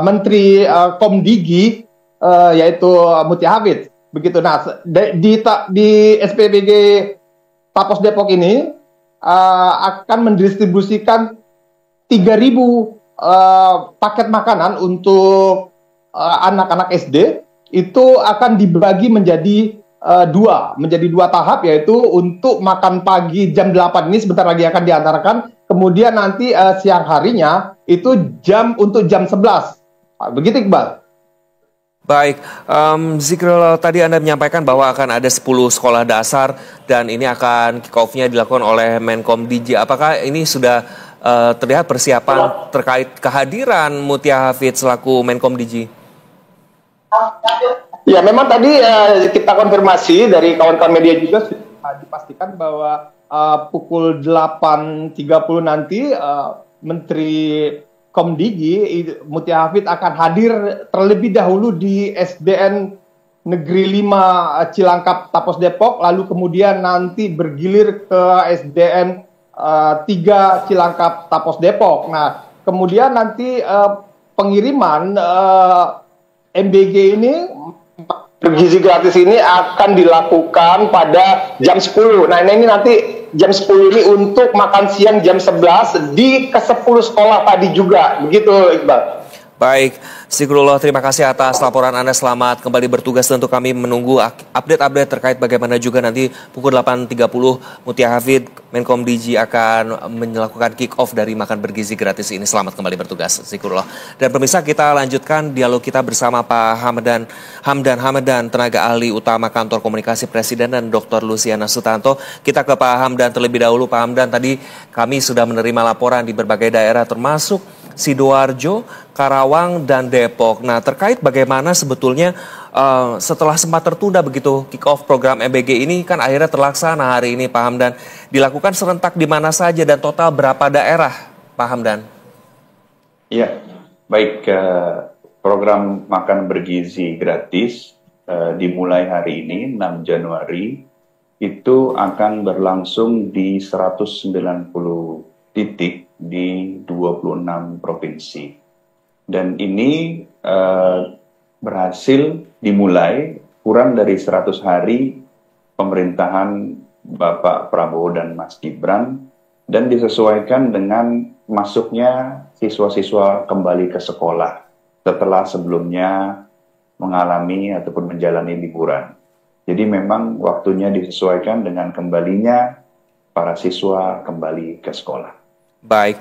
Menteri Komdigi yaitu Mutia Hafidz. Begitu. Nah, di SPBG Tapos Depok ini akan mendistribusikan 3.000 paket makanan untuk anak-anak SD. Itu akan dibagi menjadi dua tahap, yaitu untuk makan pagi jam 8 ini sebentar lagi akan diantarkan. Kemudian nanti siang harinya itu untuk jam 11. Begitu, Iqbal. Baik, Zikril, tadi Anda menyampaikan bahwa akan ada 10 sekolah dasar dan ini akan kick-off-nya dilakukan oleh Menkom Digi. Apakah ini sudah terlihat persiapan terkait kehadiran Mutia Hafidz selaku Menkom Digi? Ya, memang tadi kita konfirmasi dari kawan-kawan media juga dipastikan bahwa pukul 8.30 nanti Menteri Komdigi Mutia Hafid akan hadir terlebih dahulu di SDN Negeri 5 Cilangkap Tapos Depok, lalu kemudian nanti bergilir ke SDN 3 Cilangkap Tapos Depok. Nah, kemudian nanti pengiriman MBG ini bergizi gratis ini akan dilakukan pada jam 10. Nah, ini nanti jam 10 ini untuk makan siang jam 11 di ke-10 sekolah tadi juga. Begitu, Iqbal. Baik, Zikrullah, terima kasih atas laporan Anda. Selamat kembali bertugas. Tentu kami menunggu update-update terkait bagaimana juga nanti pukul 8.30 Mutia Hafid, Menkom DG akan melakukan kick-off dari makan bergizi gratis ini. Selamat kembali bertugas, Zikrullah. Dan pemirsa, kita lanjutkan dialog kita bersama Pak Hamdan, tenaga ahli utama Kantor Komunikasi Presiden, dan Dr. Luciana Sutanto. Kita ke Pak Hamdan terlebih dahulu. Pak Hamdan, tadi kami sudah menerima laporan di berbagai daerah termasuk Sidoarjo, Karawang, dan Depok. Nah, terkait bagaimana sebetulnya setelah sempat tertunda begitu kick-off program MBG ini kan akhirnya terlaksana hari ini, Pak Hamdan. Dilakukan serentak di mana saja dan total berapa daerah, Pak Hamdan? Iya, baik. Program makan bergizi gratis dimulai hari ini, 6 Januari, itu akan berlangsung di 190 titik di 26 provinsi. Dan ini berhasil dimulai kurang dari 100 hari pemerintahan Bapak Prabowo dan Mas Gibran, dan disesuaikan dengan masuknya siswa-siswa kembali ke sekolah setelah sebelumnya mengalami ataupun menjalani liburan. Jadi memang waktunya disesuaikan dengan kembalinya para siswa kembali ke sekolah. Baik,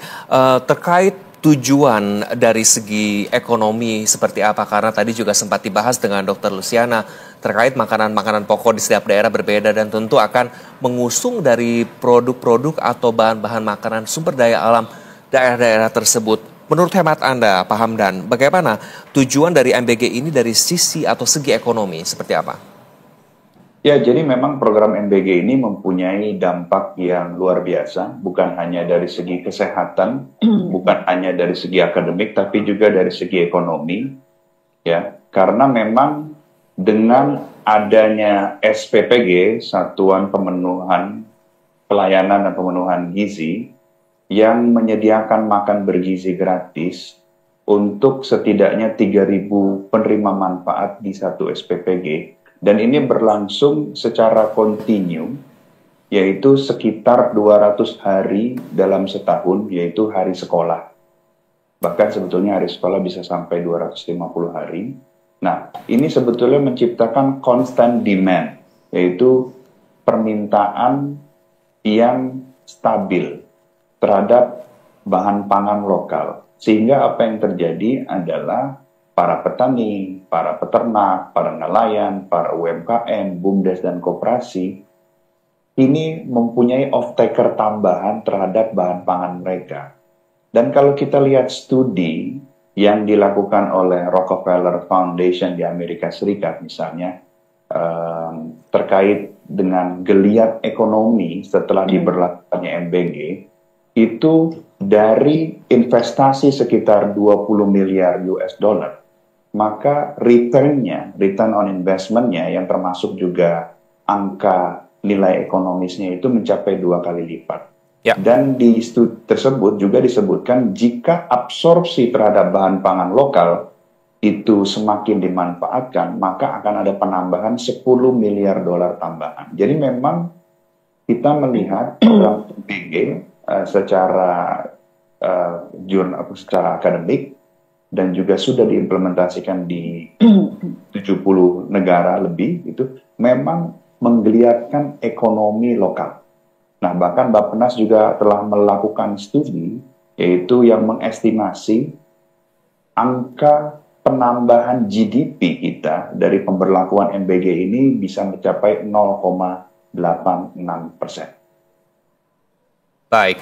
terkait tujuan dari segi ekonomi seperti apa? Karena tadi juga sempat dibahas dengan Dr. Luciana terkait makanan-makanan pokok di setiap daerah berbeda dan tentu akan mengusung dari produk-produk atau bahan-bahan makanan sumber daya alam daerah-daerah tersebut. Menurut hemat Anda, Pak Hamdan, bagaimana tujuan dari MBG ini dari sisi atau segi ekonomi seperti apa? Ya, jadi memang program MBG ini mempunyai dampak yang luar biasa, bukan hanya dari segi kesehatan, bukan hanya dari segi akademik, tapi juga dari segi ekonomi. Ya, karena memang dengan adanya SPPG, Satuan Pemenuhan Pelayanan dan Pemenuhan Gizi, yang menyediakan makan bergizi gratis untuk setidaknya 3.000 penerima manfaat di satu SPPG. Dan ini berlangsung secara kontinu, yaitu sekitar 200 hari dalam setahun, yaitu hari sekolah. Bahkan sebetulnya hari sekolah bisa sampai 250 hari. Nah, ini sebetulnya menciptakan constant demand, yaitu permintaan yang stabil terhadap bahan pangan lokal. Sehingga apa yang terjadi adalah para petani, para peternak, para nelayan, para UMKM, BUMDes, dan koperasi ini mempunyai off-taker tambahan terhadap bahan pangan mereka. Dan kalau kita lihat studi yang dilakukan oleh Rockefeller Foundation di Amerika Serikat misalnya, terkait dengan geliat ekonomi setelah diberlakukannya MBG, itu dari investasi sekitar 20 miliar US dollar, maka return on investment-nya yang termasuk juga angka nilai ekonomisnya itu mencapai 2 kali lipat. Ya. Dan di studi tersebut juga disebutkan jika absorpsi terhadap bahan pangan lokal itu semakin dimanfaatkan, maka akan ada penambahan 10 miliar dolar tambahan. Jadi memang kita melihat program MBG secara akademik dan juga sudah diimplementasikan di 70 negara lebih, itu memang menggeliatkan ekonomi lokal. Nah, bahkan Bappenas juga telah melakukan studi, yaitu yang mengestimasi angka penambahan GDP kita dari pemberlakuan MBG ini bisa mencapai 0,86%. Baik,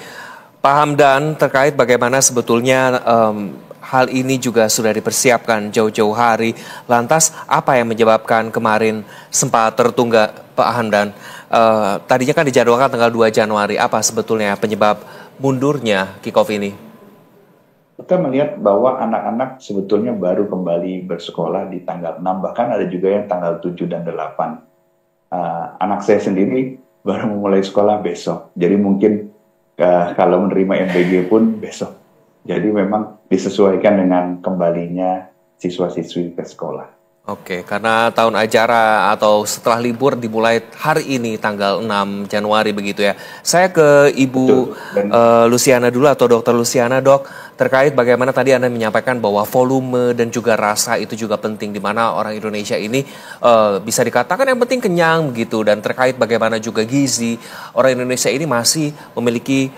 Pak Hamdan, terkait bagaimana sebetulnya hal ini juga sudah dipersiapkan jauh-jauh hari. Lantas apa yang menyebabkan kemarin sempat tertunda, Pak Hamdan? Tadinya kan dijadwalkan tanggal 2 Januari. Apa sebetulnya penyebab mundurnya kick-off ini? Kita melihat bahwa anak-anak sebetulnya baru kembali bersekolah di tanggal 6, bahkan ada juga yang tanggal 7 dan 8. Anak saya sendiri baru memulai sekolah besok. Jadi mungkin kalau menerima MBG pun besok. Jadi memang disesuaikan dengan kembalinya siswa-siswi ke sekolah. Oke, karena tahun ajaran atau setelah libur dimulai hari ini tanggal 6 Januari begitu ya. Saya ke Ibu Luciana dulu atau Dr. Luciana, Dok, terkait bagaimana tadi Anda menyampaikan bahwa volume dan juga rasa itu juga penting, di mana orang Indonesia ini bisa dikatakan yang penting kenyang begitu, dan terkait bagaimana juga gizi, orang Indonesia ini masih memiliki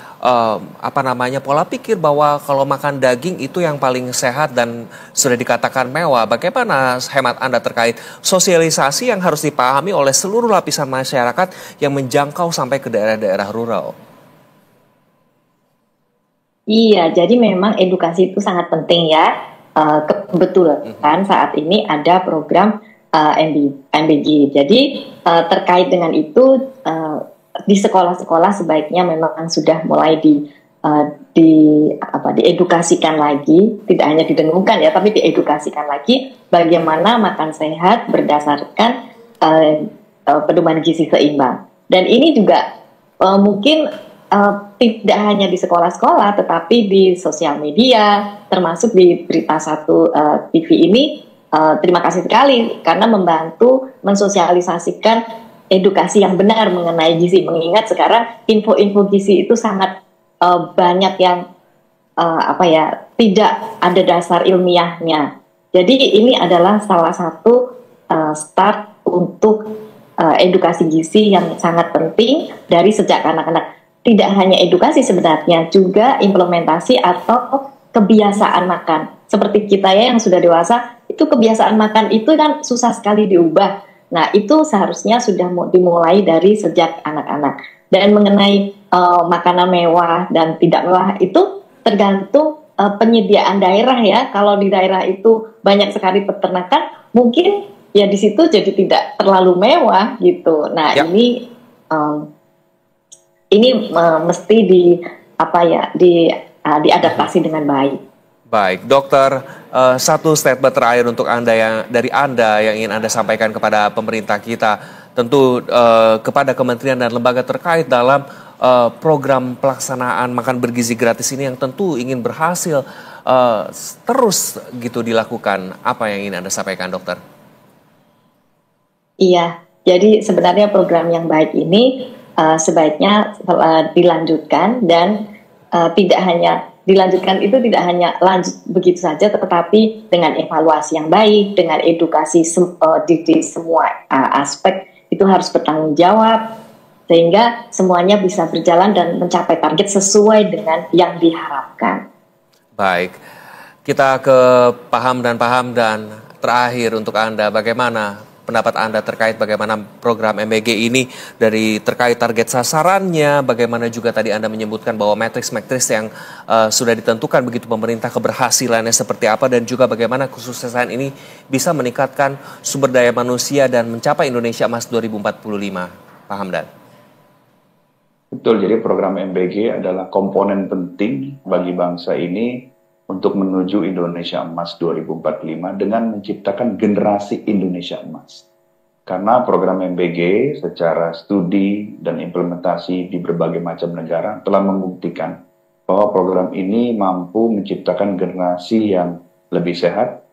pola pikir bahwa kalau makan daging itu yang paling sehat dan sudah dikatakan mewah. Bagaimana hemat Anda terkait sosialisasi yang harus dipahami oleh seluruh lapisan masyarakat yang menjangkau sampai ke daerah-daerah rural? Iya, jadi memang edukasi itu sangat penting ya. Kebetulan saat ini ada program MBG. Jadi terkait dengan itu di sekolah-sekolah sebaiknya memang sudah mulai diedukasikan lagi, tidak hanya didengungkan ya, tapi diedukasikan lagi bagaimana makan sehat berdasarkan pedoman gizi seimbang. Dan ini juga mungkin tidak hanya di sekolah-sekolah, tetapi di sosial media, termasuk di Berita 1 TV ini. Terima kasih sekali karena membantu mensosialisasikan edukasi yang benar mengenai gizi. Mengingat sekarang info-info gizi itu sangat banyak yang tidak ada dasar ilmiahnya. Jadi ini adalah salah satu start untuk edukasi gizi yang sangat penting dari sejak anak-anak. Tidak hanya edukasi sebenarnya, juga implementasi atau kebiasaan makan. Seperti kita ya yang sudah dewasa, itu kebiasaan makan itu kan susah sekali diubah. Nah itu seharusnya sudah dimulai dari sejak anak-anak. Dan mengenai makanan mewah dan tidak mewah itu tergantung penyediaan daerah ya. Kalau di daerah itu banyak sekali peternakan, mungkin ya di situ jadi tidak terlalu mewah gitu. Nah ini mesti diadaptasi dengan baik. Baik, Dokter, satu statement terakhir untuk Anda yang ingin Anda sampaikan kepada pemerintah kita, tentu kepada kementerian dan lembaga terkait dalam program pelaksanaan makan bergizi gratis ini yang tentu ingin berhasil terus gitu dilakukan. Apa yang ingin Anda sampaikan, Dokter? Iya, jadi sebenarnya program yang baik ini sebaiknya dilanjutkan dan tidak hanya lanjut begitu saja, tetapi dengan evaluasi yang baik, dengan edukasi di semua aspek itu harus bertanggung jawab sehingga semuanya bisa berjalan dan mencapai target sesuai dengan yang diharapkan. Baik, kita ke Pak Hamdan terakhir untuk Anda, bagaimana pendapat Anda terkait bagaimana program MBG ini dari terkait target sasarannya, bagaimana juga tadi Anda menyebutkan bahwa matriks-matriks yang sudah ditentukan begitu pemerintah, keberhasilannya seperti apa, dan juga bagaimana kesuksesan ini bisa meningkatkan sumber daya manusia dan mencapai Indonesia Emas 2045, Pak Hamdan. Betul, jadi program MBG adalah komponen penting bagi bangsa ini untuk menuju Indonesia Emas 2045 dengan menciptakan generasi Indonesia Emas. Karena program MBG secara studi dan implementasi di berbagai macam negara telah membuktikan bahwa program ini mampu menciptakan generasi yang lebih sehat,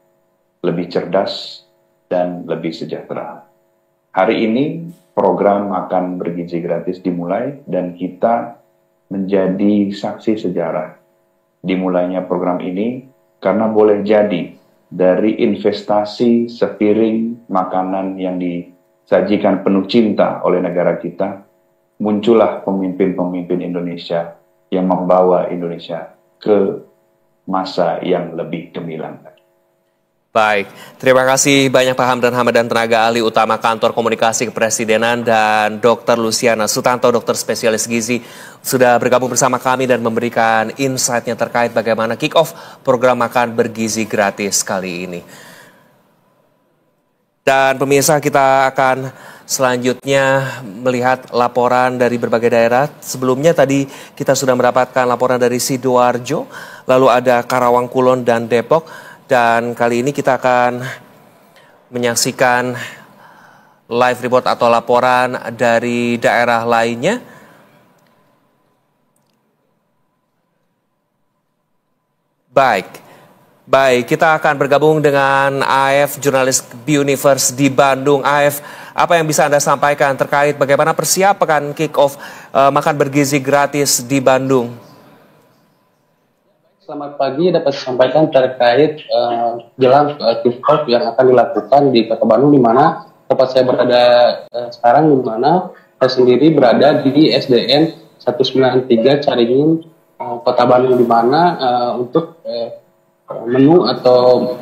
lebih cerdas, dan lebih sejahtera. Hari ini program makan bergizi gratis dimulai dan kita menjadi saksi sejarah dimulainya program ini, karena boleh jadi dari investasi sepiring makanan yang disajikan penuh cinta oleh negara kita, muncullah pemimpin-pemimpin Indonesia yang membawa Indonesia ke masa yang lebih gemilang. Baik, terima kasih banyak Pak Hamdan Hamadan, tenaga ahli utama Kantor Komunikasi Kepresidenan, dan Dr. Luciana Sutanto, dokter spesialis gizi, sudah bergabung bersama kami dan memberikan insight-nya terkait bagaimana kick-off program makan bergizi gratis kali ini. Dan pemirsa, kita akan selanjutnya melihat laporan dari berbagai daerah. Sebelumnya tadi kita sudah mendapatkan laporan dari Sidoarjo, lalu ada Karawang, Kulon, dan Depok. Dan kali ini kita akan menyaksikan live report atau laporan dari daerah lainnya. Baik, kita akan bergabung dengan AF, jurnalis B-Universe di Bandung. AF, apa yang bisa Anda sampaikan terkait bagaimana persiapan kick-off makan bergizi gratis di Bandung? Selamat pagi, dapat sampaikan terkait jelang kick-off yang akan dilakukan di Kota Bandung, di mana tempat saya berada sekarang, di mana saya sendiri berada di SDN 193 Caringin, Kota Bandung, di mana untuk menu atau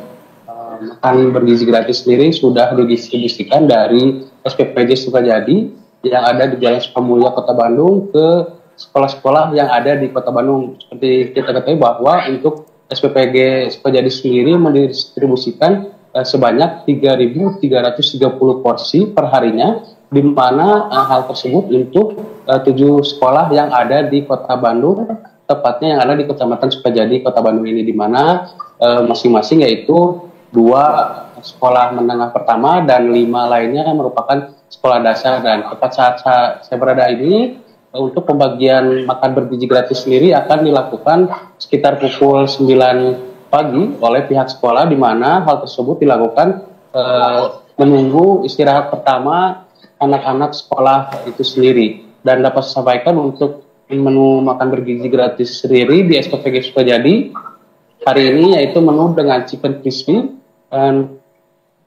makan bergizi gratis sendiri sudah didistribusikan dari SPPG Sukajadi yang ada di Jalan Sukamulya, Kota Bandung, ke sekolah-sekolah yang ada di Kota Bandung. Seperti kita ketahui bahwa untuk SPPG Sukajadi sendiri mendistribusikan sebanyak 3.330 porsi per harinya, di mana hal tersebut untuk 7 sekolah yang ada di Kota Bandung, tepatnya yang ada di Kecamatan Sukajadi, Kota Bandung ini, di mana masing-masing yaitu 2 sekolah menengah pertama dan 5 lainnya merupakan sekolah dasar. Dan tepat saat saya berada ini, untuk pembagian makan bergizi gratis sendiri akan dilakukan sekitar pukul 9 pagi oleh pihak sekolah, di mana hal tersebut dilakukan menunggu istirahat pertama anak-anak sekolah itu sendiri. Dan dapat saya sampaikan untuk menu makan bergizi gratis sendiri di SPPG Sukajadi hari ini yaitu menu dengan chicken crispy,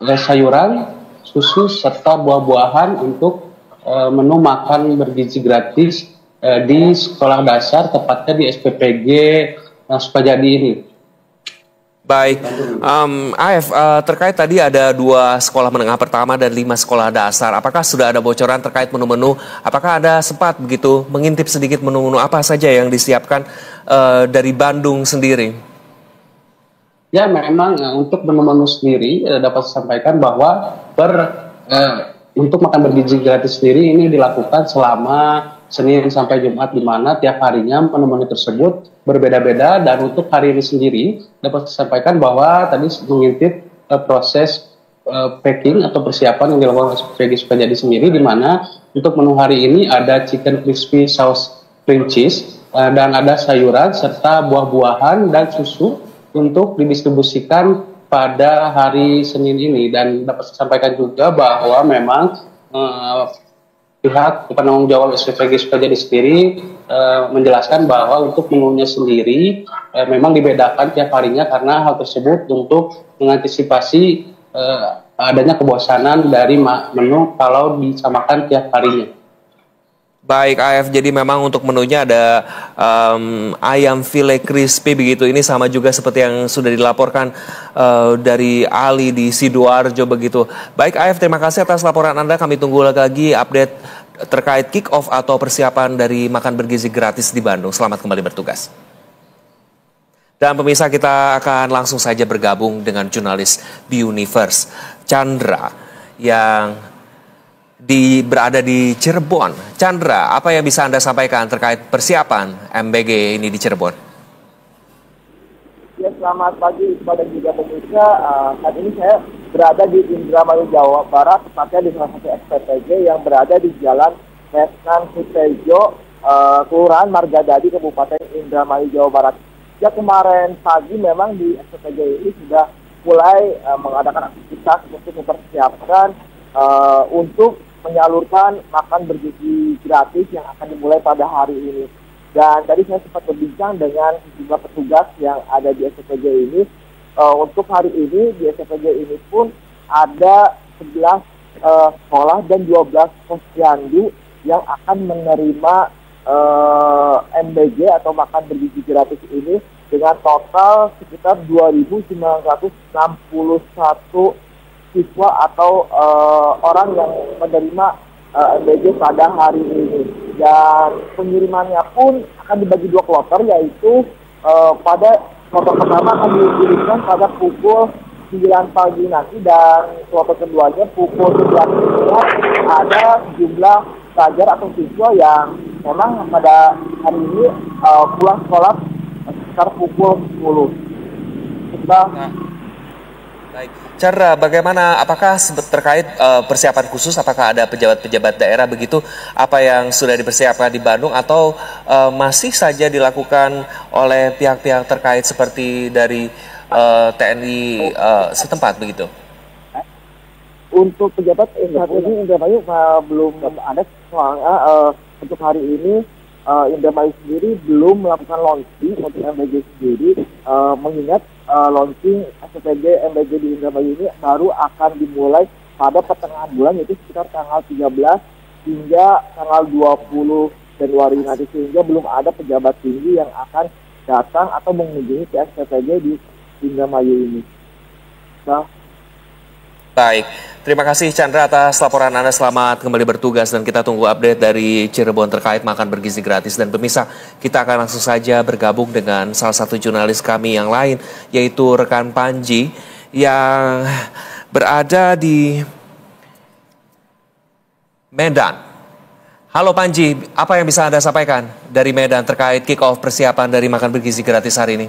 sayuran, susu, serta buah-buahan untuk menu makan bergizi gratis di sekolah dasar, tepatnya di SPPG Sukajadi ini. Baik, AF, terkait tadi ada 2 sekolah menengah pertama dan 5 sekolah dasar. Apakah sudah ada bocoran terkait menu-menu? Apakah Anda sempat begitu mengintip sedikit menu-menu apa saja yang disiapkan dari Bandung sendiri? Ya, memang untuk menu-menu sendiri dapat saya sampaikan bahwa untuk makan bergizi gratis sendiri ini dilakukan selama Senin sampai Jumat, di mana tiap harinya menu-menu tersebut berbeda-beda. Dan untuk hari ini sendiri dapat saya sampaikan bahwa tadi mengintip proses packing atau persiapan yang dilakukan oleh Sukajadi sendiri, di mana untuk menu hari ini ada chicken crispy saus cream cheese dan ada sayuran serta buah-buahan dan susu untuk didistribusikan pada hari Senin ini. Dan dapat saya sampaikan juga bahwa memang pihak penanggung jawab SPPG Sukajadi sendiri menjelaskan bahwa untuk menunya sendiri memang dibedakan tiap harinya, karena hal tersebut untuk mengantisipasi adanya kebosanan dari menu kalau disamakan tiap harinya. Baik, AF, jadi memang untuk menunya ada ayam file crispy begitu. Ini sama juga seperti yang sudah dilaporkan dari Ali di Sidoarjo begitu. Baik, AF, terima kasih atas laporan Anda. Kami tunggu lagi update terkait kick-off atau persiapan dari makan bergizi gratis di Bandung. Selamat kembali bertugas. Dan pemirsa, kita akan langsung saja bergabung dengan jurnalis B-Universe, Chandra, yang berada di Cirebon. Chandra, apa yang bisa Anda sampaikan terkait persiapan MBG ini di Cirebon? Ya, selamat pagi kepada juga pemirsa. Saat ini saya berada di Indramayu, Jawa Barat, tepatnya di salah satu SPPG yang berada di Jalan Letnan Sutejo, Kelurahan Margadadi, Kabupaten Indramayu, Jawa Barat. Ya, kemarin pagi memang di SPPG ini sudah mulai mengadakan aktivitas untuk mempersiapkan untuk menyalurkan makan bergizi gratis yang akan dimulai pada hari ini. Dan tadi saya sempat berbincang dengan sejumlah petugas yang ada di SPPG ini. Untuk hari ini di SPPG ini pun ada 11 sekolah dan 12 posyandu yang akan menerima MBG atau makan bergizi gratis ini dengan total sekitar 2.961 siswa atau orang yang menerima MBG pada hari ini. Dan pengirimannya pun akan dibagi 2 kloter, yaitu pada kloter pertama akan dikirimkan pada pukul 9 pagi nanti, dan kloter keduanya pukul 9 ada jumlah pelajar atau siswa yang memang pada hari ini pulang sekolah sekitar pukul 10. Baik, Chandra, bagaimana, apakah terkait persiapan khusus, apakah ada pejabat-pejabat daerah begitu, apa yang sudah dipersiapkan di Bandung, atau masih saja dilakukan oleh pihak-pihak terkait seperti dari TNI setempat begitu? Untuk pejabat saat ini Indramayu belum ada, soalnya untuk hari ini Indramayu sendiri belum melakukan launching untuk MBG sendiri, mengingat launching SPG MBG di Indramayu ini baru akan dimulai pada pertengahan bulan, yaitu sekitar tanggal 13 hingga tanggal 20 Januari nanti, sehingga belum ada pejabat tinggi yang akan datang atau mengunjungi SPG di Indramayu ini. Baik, terima kasih Chandra atas laporan Anda. Selamat kembali bertugas dan kita tunggu update dari Cirebon terkait makan bergizi gratis. Dan pemirsa, kita akan langsung saja bergabung dengan salah satu jurnalis kami yang lain, yaitu rekan Panji yang berada di Medan. Halo Panji, apa yang bisa Anda sampaikan dari Medan terkait kick-off persiapan dari makan bergizi gratis hari ini?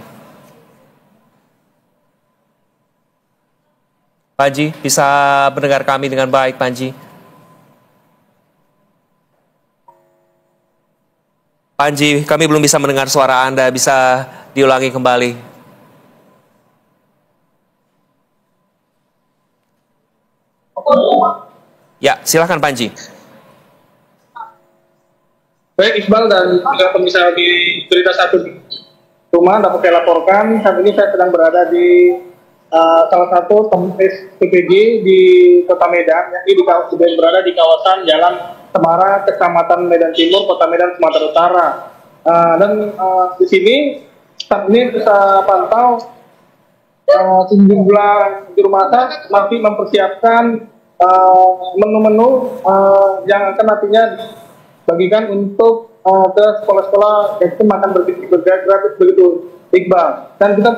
Panji, bisa mendengar kami dengan baik, Panji? Panji, kami belum bisa mendengar suara Anda, bisa diulangi kembali. Ya, silakan Panji. Baik, Iqbal dan juga pemirsa di Berita 1 Rumah dapat saya laporkan, saat ini saya sedang berada di salah satu SPPG di Kota Medan, yang berada di kawasan Jalan Semara, Kecamatan Medan Timur, Kota Medan, Sumatera Utara. Dan di sini saat ini bisa pantau sejumlah juru masak masih mempersiapkan menu-menu yang akan nantinya bagikan untuk ke sekolah-sekolah, yaitu makan bergizi gratis begitu, Iqbal. Dan kita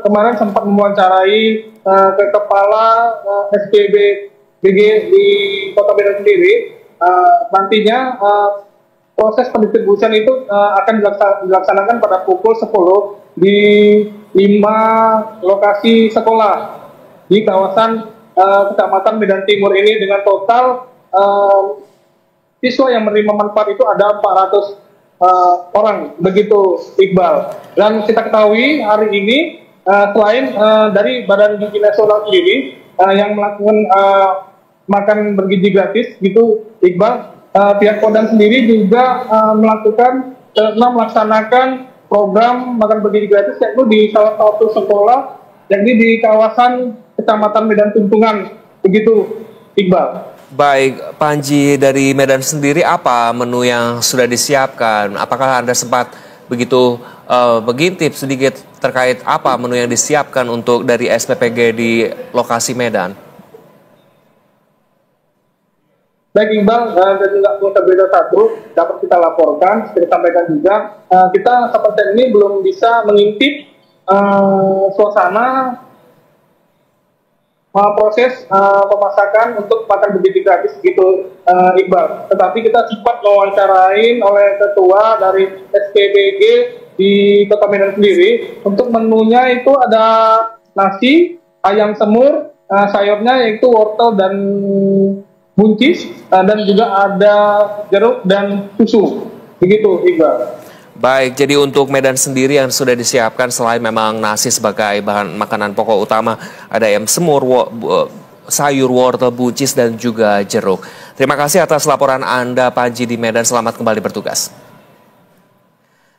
kemarin sempat mewawancarai ke kepala SPBG di Kota Medan sendiri. Nantinya proses pendistribusian itu akan dilaksanakan pada pukul 10 di 5 lokasi sekolah di kawasan Kecamatan Medan Timur ini, dengan total siswa yang menerima manfaat itu ada 400 orang begitu, Iqbal. Dan kita ketahui hari ini selain dari Badan Gizi Nasional sendiri yang melakukan makan bergizi gratis gitu, Iqbal, pihak Kodam sendiri juga melaksanakan program makan bergizi gratis, yaitu di salah satu sekolah yakni di kawasan Kecamatan Medan Tuntungan begitu, Iqbal. Baik, Panji, dari Medan sendiri apa menu yang sudah disiapkan? Apakah Anda sempat begitu mengintip sedikit terkait apa menu yang disiapkan untuk dari SPPG di lokasi Medan? Baik, Iqbal, dan juga pemirsa Berita 1 dapat kita laporkan, kita sampaikan juga, kita seperti ini belum bisa mengintip suasana proses pemasakan untuk makan bergizi gratis gitu, Iqbal. Tetapi kita sempat mewawancarain oleh ketua dari SPBG di Kota Medan sendiri. Untuk menunya itu ada nasi, ayam semur, sayurnya yaitu wortel dan buncis, dan juga ada jeruk dan susu. Begitu, Iqbal. Baik, jadi untuk Medan sendiri yang sudah disiapkan selain memang nasi sebagai bahan makanan pokok utama, ada ayam semur, sayur, wortel, buncis, dan juga jeruk. Terima kasih atas laporan Anda, Panji, di Medan. Selamat kembali bertugas.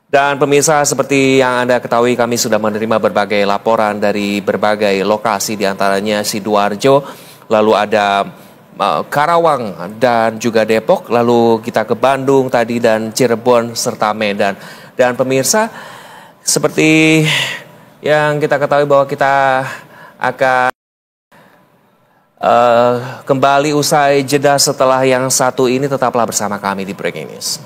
Dan pemirsa, seperti yang Anda ketahui, kami sudah menerima berbagai laporan dari berbagai lokasi, diantaranya Sidoarjo, lalu ada Karawang dan juga Depok, lalu kita ke Bandung tadi dan Cirebon serta Medan. Dan pemirsa, seperti yang kita ketahui bahwa kita akan kembali usai jeda setelah yang satu ini, tetaplah bersama kami di Breaking News.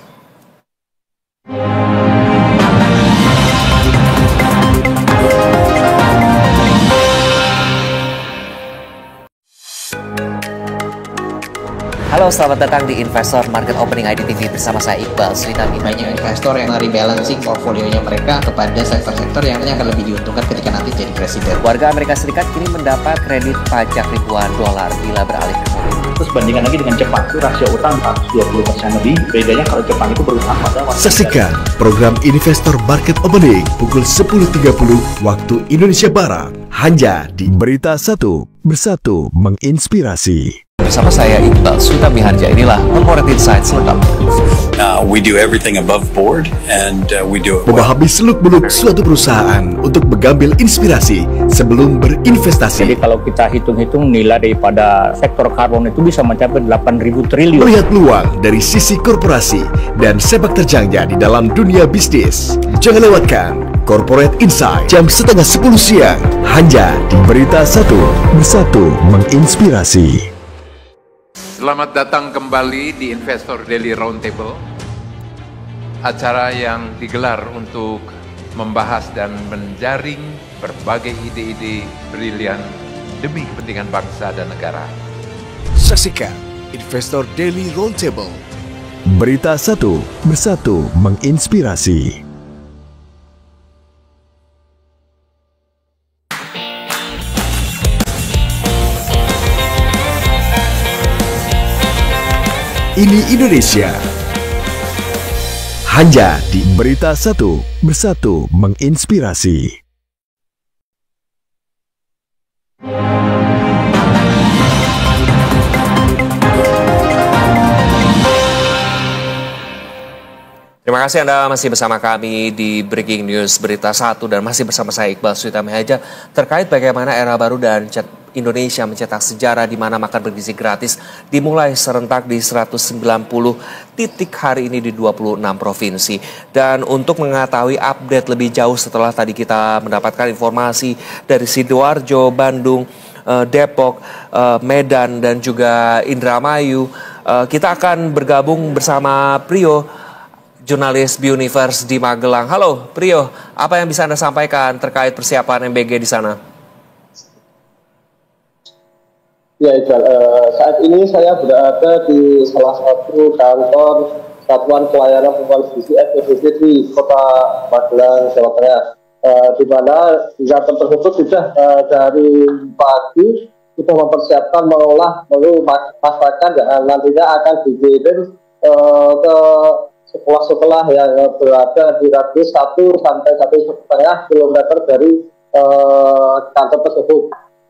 Halo, selamat datang di Investor Market Opening IDTV bersama saya Iqbal Sritami. Banyak investor yang rebalancing portfolionya mereka kepada sektor-sektor yang nanti akan lebih diuntungkan ketika nanti jadi presiden. Warga Amerika Serikat kini mendapat kredit pajak ribuan dolar bila beralih ke mobil. Terus bandingkan lagi dengan Jepang, itu rasio utang 120% lebih. Bedanya kalau Jepang itu berutang pada waktu. Saksikan program Investor Market Opening pukul 10.30 waktu Indonesia Barat. Hanya di Berita 1, Bersatu Menginspirasi. Bersama saya Iqbal Sritami Harja, inilah Corporate Insight selengkapnya. We do everything above board and we do it well. Memahami seluk-beluk suatu perusahaan untuk mengambil inspirasi sebelum berinvestasi. Jadi kalau kita hitung-hitung nilai daripada sektor karbon itu bisa mencapai 8.000 triliun. Melihat peluang dari sisi korporasi dan sepak terjangnya di dalam dunia bisnis. Jangan lewatkan Corporate Insight jam 9:30 siang hanya di Berita 1, Bersatu Menginspirasi. Selamat datang kembali di Investor Daily Roundtable, acara yang digelar untuk membahas dan menjaring berbagai ide-ide brilian demi kepentingan bangsa dan negara. Saksikan Investor Daily Roundtable. Berita 1, Bersatu Menginspirasi. Ini Indonesia. Hanya di Berita 1, Bersatu Menginspirasi. Terima kasih Anda masih bersama kami di Breaking News Berita 1 dan masih bersama saya Iqbal Sritami Harja terkait bagaimana era baru dan Indonesia mencetak sejarah di mana makan bergizi gratis dimulai serentak di 190 titik hari ini di 26 provinsi. Dan untuk mengetahui update lebih jauh setelah tadi kita mendapatkan informasi dari Sidoarjo, Bandung, Depok, Medan dan juga Indramayu, kita akan bergabung bersama Prio, jurnalis Buniverse di Magelang. Halo Prio, apa yang bisa Anda sampaikan terkait persiapan MBG di sana? Ya Iqbal, saat ini saya berada di salah satu kantor Satuan Pelayanan Pembangunan Gizi SPBG di Kota Magelang, Jawa Tengah. Di mana kantor tersebut sudah dari pagi sudah mempersiapkan mengolah menu masakan yang nantinya akan dikirim ke sekolah-sekolah yang berada di radius 1 sampai 1,5 kilometer dari kantor tersebut.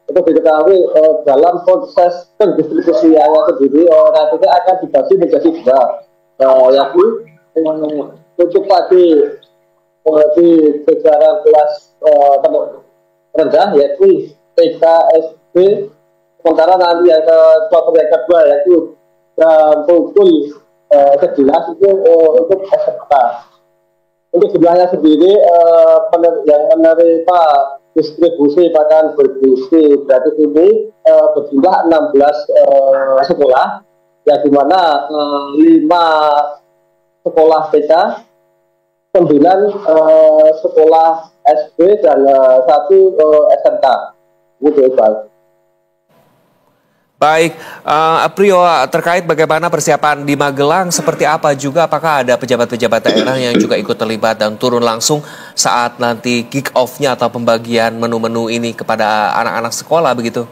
Itu diketahui dalam proses pendistribusiannya sendiri nantinya akan dibagi menjadi dua, yakni untuk pagi di jajaran kelas rendah yakni TK, SD, sementara nanti yang kelompok yang kedua yaitu pukul 11 itu untuk SMK. Untuk jumlahnya sendiri yang menerima distribusi makan bergizi gratis ini berjumlah 16 sekolah, yang dimana 5 sekolah TK, 9 sekolah SD dan 1 SMK. Gitu, Pak. Baik, Prio, terkait bagaimana persiapan di Magelang, seperti apa juga, apakah ada pejabat-pejabat daerah yang juga ikut terlibat dan turun langsung saat nanti kick off-nya atau pembagian menu-menu ini kepada anak-anak sekolah begitu?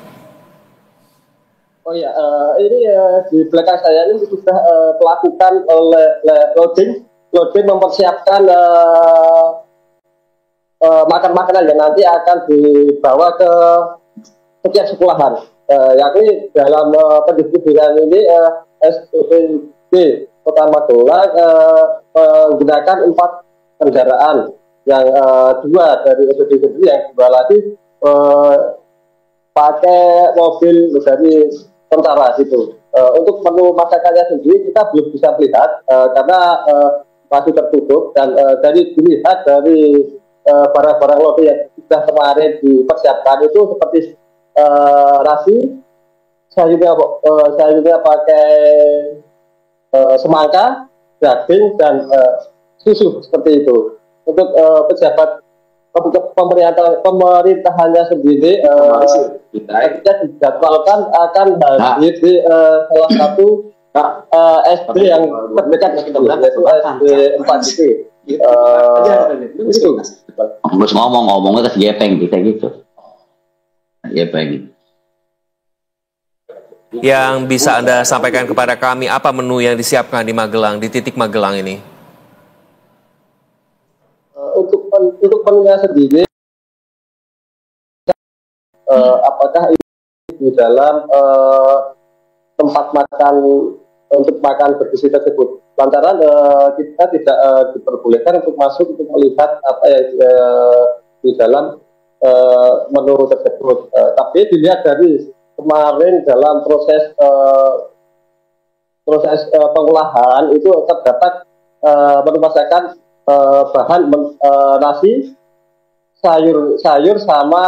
Oh ya, ini di belakang saya ini sudah melakukan loading mempersiapkan makanan yang nanti akan dibawa ke setiap sekolahan. Yakni dalam pendistribusian ini SPBG Kota Magelang menggunakan 4 kendaraan, yang 2 dari SPBG sendiri, yang 2 lagi pakai mobil dari tentara gitu. Untuk menu masakannya sendiri kita belum bisa melihat karena masih tertutup, dan dari dilihat dari barang-barang lobby yang sudah kemarin dipersiapkan itu seperti nasi, saya juga pakai semangka, daging, dan susu seperti itu. Untuk pejabat pemerintahannya sendiri kita dijadwalkan akan hadir di salah satu SD yang terdekat yaitu SD 4 itu. Terus ngomongnya ke gepeng kita gitu. Gepeng. Yang bisa Anda sampaikan kepada kami, apa menu yang disiapkan di Magelang, di titik Magelang ini? Untuk menunya sendiri, apakah ini di dalam tempat makan untuk makan bergizi tersebut? Lantaran kita tidak diperbolehkan untuk masuk untuk melihat apa yang di dalam menu tersebut. Tapi dilihat dari kemarin dalam proses pengolahan itu terdapat menu masakan bahan nasi, sayur sama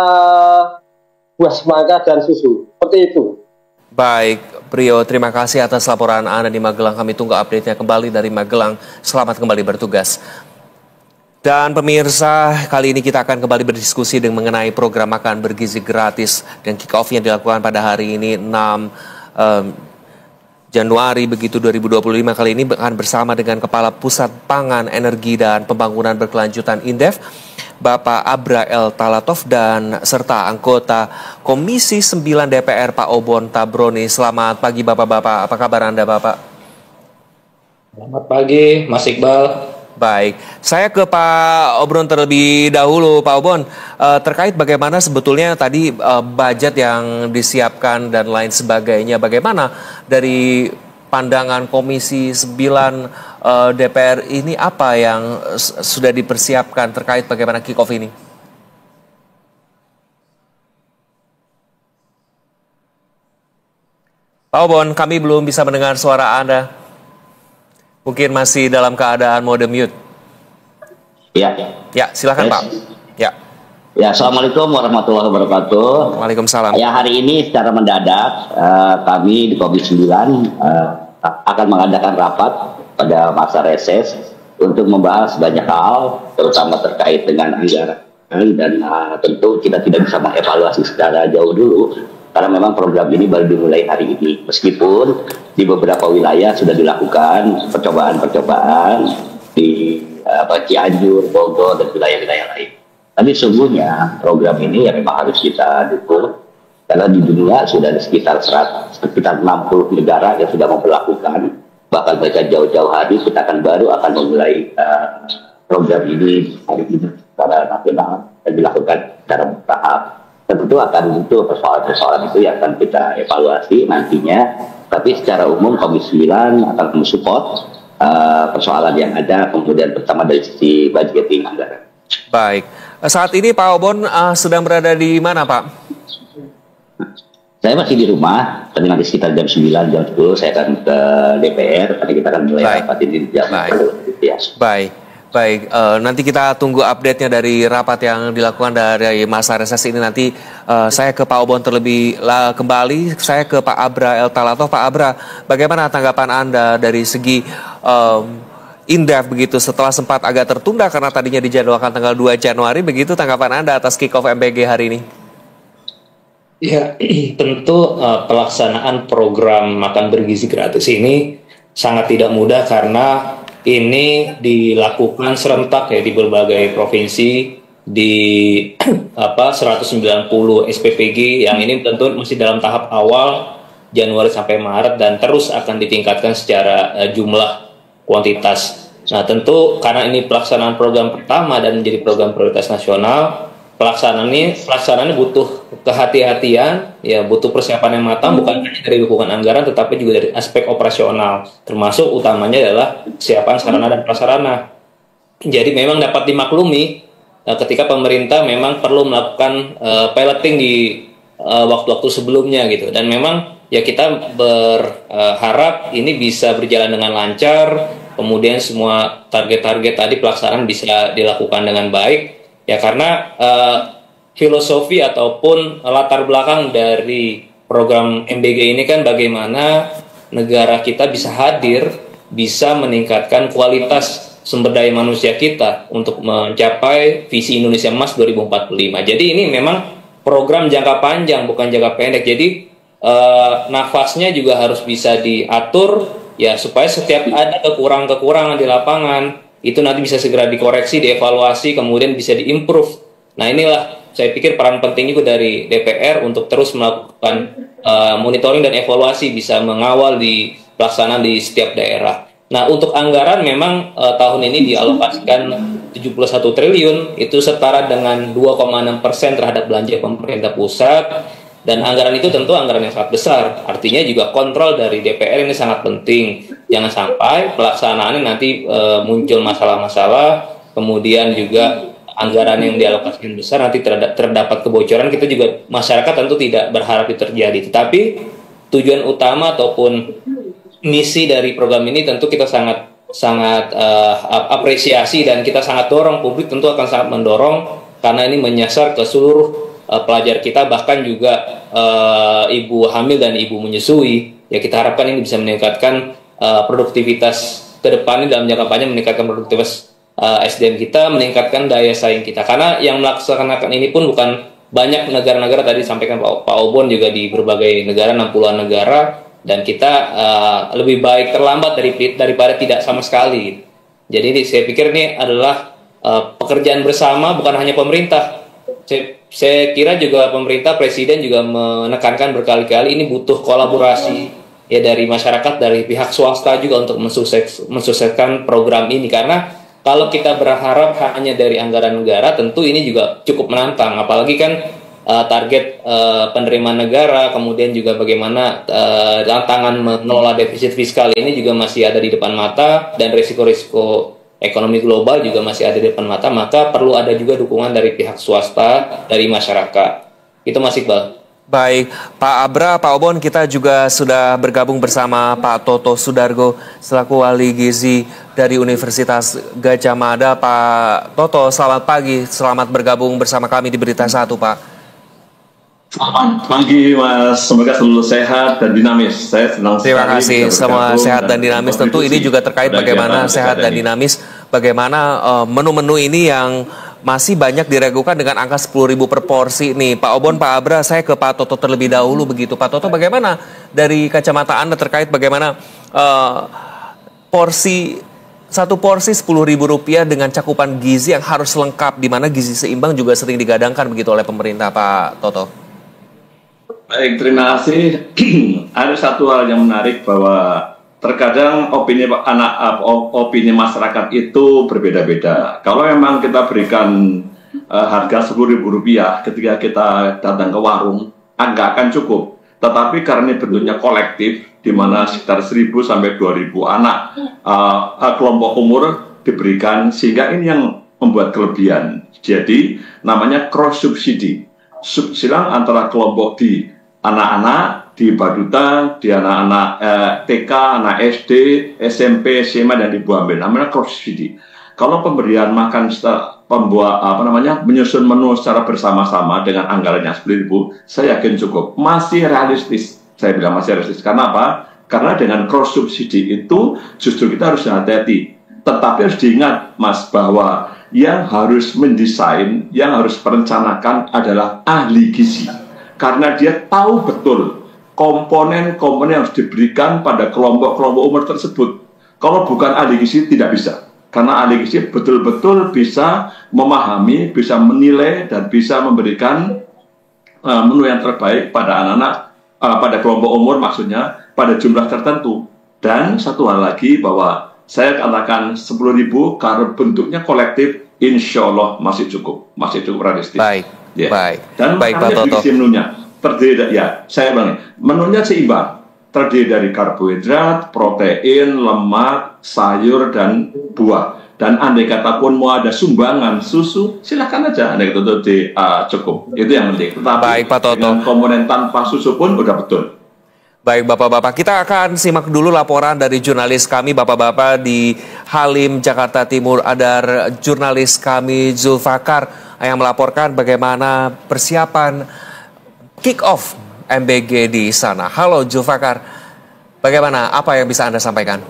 buah semangka dan susu, seperti itu. Baik, Brio, terima kasih atas laporan Anda di Magelang. Kami tunggu update-nya kembali dari Magelang. Selamat kembali bertugas. Dan pemirsa, kali ini kita akan kembali berdiskusi dengan mengenai program makan bergizi gratis dan kick-off yang dilakukan pada hari ini 6 Januari begitu 2025. Kali ini akan bersama dengan Kepala Pusat Pangan, Energi dan Pembangunan Berkelanjutan Indef, Bapak Abra El Talatov, dan serta anggota Komisi 9 DPR Pak Obon Tabroni. Selamat pagi Bapak-Bapak, apa kabar Anda Bapak? Selamat pagi Mas Iqbal. Baik, saya ke Pak Obron terlebih dahulu. Pak Obon, terkait bagaimana sebetulnya tadi budget yang disiapkan dan lain sebagainya, bagaimana dari pandangan Komisi 9 DPR ini, apa yang sudah dipersiapkan terkait bagaimana kick-off ini? Pak Obon, kami belum bisa mendengar suara Anda. Mungkin masih dalam keadaan mode mute. Ya. Ya, silakan Pak. Ya. Ya, Assalamualaikum warahmatullahi wabarakatuh. Waalaikumsalam. Ya, hari ini secara mendadak kami di Komisi 9 akan mengadakan rapat pada masa reses untuk membahas banyak hal, terutama terkait dengan anggaran, dan tentu kita tidak bisa mengevaluasi secara jauh dulu karena memang program ini baru dimulai hari ini, meskipun di beberapa wilayah sudah dilakukan percobaan-percobaan di Cianjur, Bogor, dan wilayah-wilayah lain. Tapi sesungguhnya program ini ya memang harus kita dukung, karena di dunia sudah ada sekitar 60 negara yang sudah memperlakukan, bahkan mereka jauh-jauh hari kita baru akan memulai program ini hari ini secara nasional dan dilakukan secara bertahap. Tentu akan itu persoalan-persoalan itu yang akan kita evaluasi nantinya, tapi secara umum Komisi 9 akan mensupport persoalan yang ada, kemudian pertama dari sisi budgeting anggaran. Baik, saat ini Pak Obon sedang berada di mana Pak? Saya masih di rumah, tapi nanti sekitar jam 9, jam 10 saya akan ke DPR, karena kita akan mulai rapat ini jam 10. Ya. Baik, nanti kita tunggu update-nya dari rapat yang dilakukan dari masa reses ini. Nanti saya ke Pak Obon terlebih kembali, saya ke Pak Abra El Talatov. Pak Abra, bagaimana tanggapan Anda dari segi Indef begitu setelah sempat agak tertunda karena tadinya dijadwalkan tanggal 2 Januari, begitu tanggapan Anda atas kick-off MBG hari ini? Ya, tentu pelaksanaan program makan bergizi gratis ini sangat tidak mudah karena ini dilakukan serentak ya di berbagai provinsi, di 190 SPPG yang ini tentu masih dalam tahap awal Januari sampai Maret dan terus akan ditingkatkan secara jumlah kuantitas. Nah, tentu karena ini pelaksanaan program pertama dan menjadi program prioritas nasional, pelaksanaannya butuh kehati-hatian, ya butuh persiapan yang matang, bukan hanya dari dukungan anggaran tetapi juga dari aspek operasional, termasuk utamanya adalah kesiapan sarana dan prasarana. Jadi memang dapat dimaklumi ketika pemerintah memang perlu melakukan piloting di waktu-waktu sebelumnya gitu, dan memang ya kita berharap ini bisa berjalan dengan lancar, kemudian semua target-target tadi pelaksanaan bisa dilakukan dengan baik, ya karena filosofi ataupun latar belakang dari program MBG ini kan bagaimana negara kita bisa hadir, bisa meningkatkan kualitas sumber daya manusia kita untuk mencapai visi Indonesia Emas 2045. Jadi ini memang program jangka panjang, bukan jangka pendek. Jadi nafasnya juga harus bisa diatur ya supaya setiap ada kekurangan-kekurangan di lapangan itu nanti bisa segera dikoreksi, dievaluasi, kemudian bisa diimprove. Nah inilah saya pikir peran penting juga dari DPR untuk terus melakukan monitoring dan evaluasi, bisa mengawal di pelaksanaan di setiap daerah. Nah untuk anggaran memang tahun ini dialokasikan 71 triliun, itu setara dengan 2,6% terhadap belanja pemerintah pusat. Dan anggaran itu tentu anggaran yang sangat besar. Artinya juga kontrol dari DPR ini sangat penting. Jangan sampai pelaksanaannya nanti muncul masalah-masalah, kemudian juga anggaran yang dialokasikan besar nanti terdapat kebocoran. Kita juga masyarakat tentu tidak berharap itu terjadi. Tetapi tujuan utama ataupun misi dari program ini tentu kita sangat apresiasi, dan kita sangat dorong, publik tentu akan sangat mendorong karena ini menyasar ke seluruh pelajar kita, bahkan juga ibu hamil dan ibu menyusui. Ya kita harapkan ini bisa meningkatkan produktivitas ke depannya dalam jangka panjang, meningkatkan produktivitas SDM kita, meningkatkan daya saing kita. Karena yang melaksanakan ini pun bukan banyak negara-negara, tadi disampaikan Pak Obon juga di berbagai negara, 60-an negara, dan kita lebih baik terlambat daripada tidak sama sekali. Jadi saya pikir ini adalah pekerjaan bersama, bukan hanya pemerintah. Saya kira juga pemerintah, presiden juga menekankan berkali-kali ini butuh kolaborasi ya dari masyarakat, dari pihak swasta juga untuk mensukseskan program ini. Karena kalau kita berharap hanya dari anggaran negara, tentu ini juga cukup menantang. Apalagi kan target penerimaan negara, kemudian juga bagaimana tantangan mengelola defisit fiskal ini juga masih ada di depan mata, dan risiko-risiko ekonomi global juga masih ada di depan mata. Maka perlu ada juga dukungan dari pihak swasta, dari masyarakat. Itu Mas Iqbal. Baik, Pak Abra, Pak Obon, kita juga sudah bergabung bersama Pak Toto Sudargo selaku Wali Gizi dari Universitas Gadjah Mada. Pak Toto, selamat pagi, selamat bergabung bersama kami di Berita Satu, Pak. Selamat pagi Mas, semoga selalu sehat dan dinamis. Saya senang sekali. Terima kasih, semua sehat dan dinamis. Tentu ini juga terkait bagaimana sehat dan dinamis, bagaimana menu-menu ini yang masih banyak diragukan dengan angka 10.000 per porsi nih. Pak Obon, Pak Abra, saya ke Pak Toto terlebih dahulu begitu. Pak Toto, bagaimana dari kacamata Anda terkait bagaimana satu porsi Rp10.000 dengan cakupan gizi yang harus lengkap, di mana gizi seimbang juga sering digadangkan begitu oleh pemerintah, Pak Toto? Baik, terima kasih. Ada satu hal yang menarik bahwa terkadang opini masyarakat itu berbeda-beda. Kalau memang kita berikan harga Rp10.000 ketika kita datang ke warung, nggak akan cukup. Tetapi karena ini bentuknya kolektif, di mana sekitar 1.000 sampai 2.000 anak kelompok umur diberikan, sehingga ini yang membuat kelebihan. Jadi namanya cross subsidi, silang antara kelompok di anak-anak, di baduta, di anak-anak TK, anak SD, SMP, SMA, dan ibu hamil. Namanya cross subsidi. Kalau pemberian makan menyusun menu secara bersama-sama dengan anggaran yang 10.000, saya yakin cukup. Masih realistis. Saya bilang masih realistis. Karena apa? Karena dengan cross subsidi itu justru kita harus hati-hati. Tetapi harus diingat, Mas, bahwa yang harus mendesain, yang harus merencanakan adalah ahli gizi. Karena dia tahu betul komponen-komponen yang harus diberikan pada kelompok-kelompok umur tersebut. Kalau bukan ahli gizi tidak bisa. Karena ahli gizi betul-betul bisa memahami, bisa menilai, dan bisa memberikan menu yang terbaik pada anak-anak, pada kelompok umur maksudnya, pada jumlah tertentu. Dan satu hal lagi bahwa saya katakan 10.000 karena bentuknya kolektif, insya Allah masih cukup realistis. Baik, ya. Baik. Dan baik, Pak Toto. Menunya terdiri menunya seimbang, terdiri dari karbohidrat, protein, lemak, sayur, dan buah. Dan andai kata pun mau ada sumbangan susu, silakan aja, andai kata itu cukup. Itu yang penting. Tetapi baik, Pak Toto. Dengan komponen tanpa susu pun udah betul. Baik Bapak-Bapak, kita akan simak dulu laporan dari jurnalis kami Bapak-Bapak di Halim, Jakarta Timur. Ada jurnalis kami Zulfakar yang melaporkan bagaimana persiapan kick-off MBG di sana. Halo Zulfakar, bagaimana, apa yang bisa Anda sampaikan?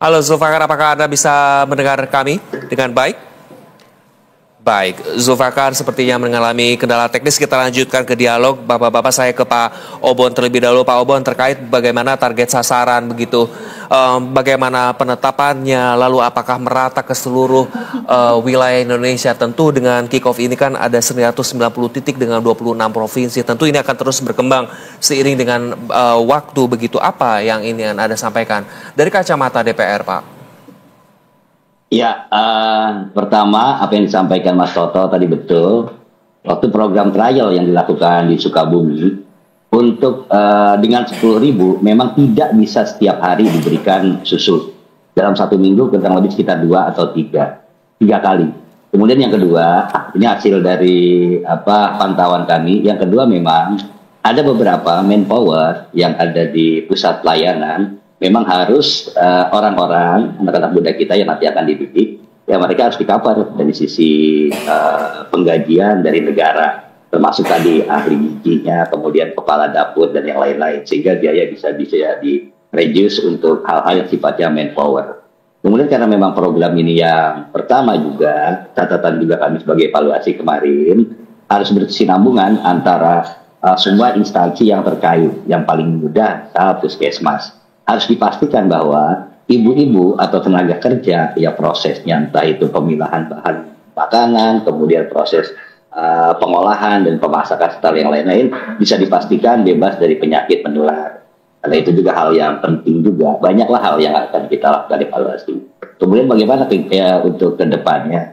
Halo Zulfakar, apakah Anda bisa mendengar kami dengan baik? Baik, Zulfakar sepertinya mengalami kendala teknis. Kita lanjutkan ke dialog. Bapak-bapak, saya ke Pak Obon terlebih dahulu. Pak Obon, terkait bagaimana target sasaran begitu, bagaimana penetapannya, lalu apakah merata ke seluruh wilayah Indonesia? Tentu dengan kick-off ini kan ada 190 titik dengan 26 provinsi. Tentu ini akan terus berkembang seiring dengan waktu begitu. Apa yang ingin Anda sampaikan dari kacamata DPR, Pak? Ya, pertama apa yang disampaikan Mas Toto tadi betul. Waktu program trial yang dilakukan di Sukabumi untuk dengan 10.000 memang tidak bisa setiap hari diberikan susu. Dalam 1 minggu kurang lebih sekitar 2 atau 3 kali. Kemudian yang kedua, ini hasil dari pantauan kami. Yang kedua memang ada beberapa manpower yang ada di pusat pelayanan. Memang harus orang-orang, anak-anak muda kita yang nanti akan dididik, ya mereka harus di-cover dari sisi penggajian dari negara, termasuk tadi ahli gizinya, kemudian kepala dapur dan yang lain-lain, sehingga biaya bisa di-reduce untuk hal-hal yang sifatnya manpower. Kemudian karena memang program ini yang pertama juga, catatan juga kami sebagai evaluasi kemarin, harus berkesinambungan antara semua instansi yang terkait, yang paling mudah puskesmas. Harus dipastikan bahwa ibu-ibu atau tenaga kerja ya prosesnya entah itu pemilahan bahan makanan, kemudian proses pengolahan dan pemasakan serta yang lain-lain bisa dipastikan bebas dari penyakit menular. Karena itu juga hal yang penting juga. Banyaklah hal yang akan kita lakukan evaluasi. Kemudian bagaimana untuk ke depannya?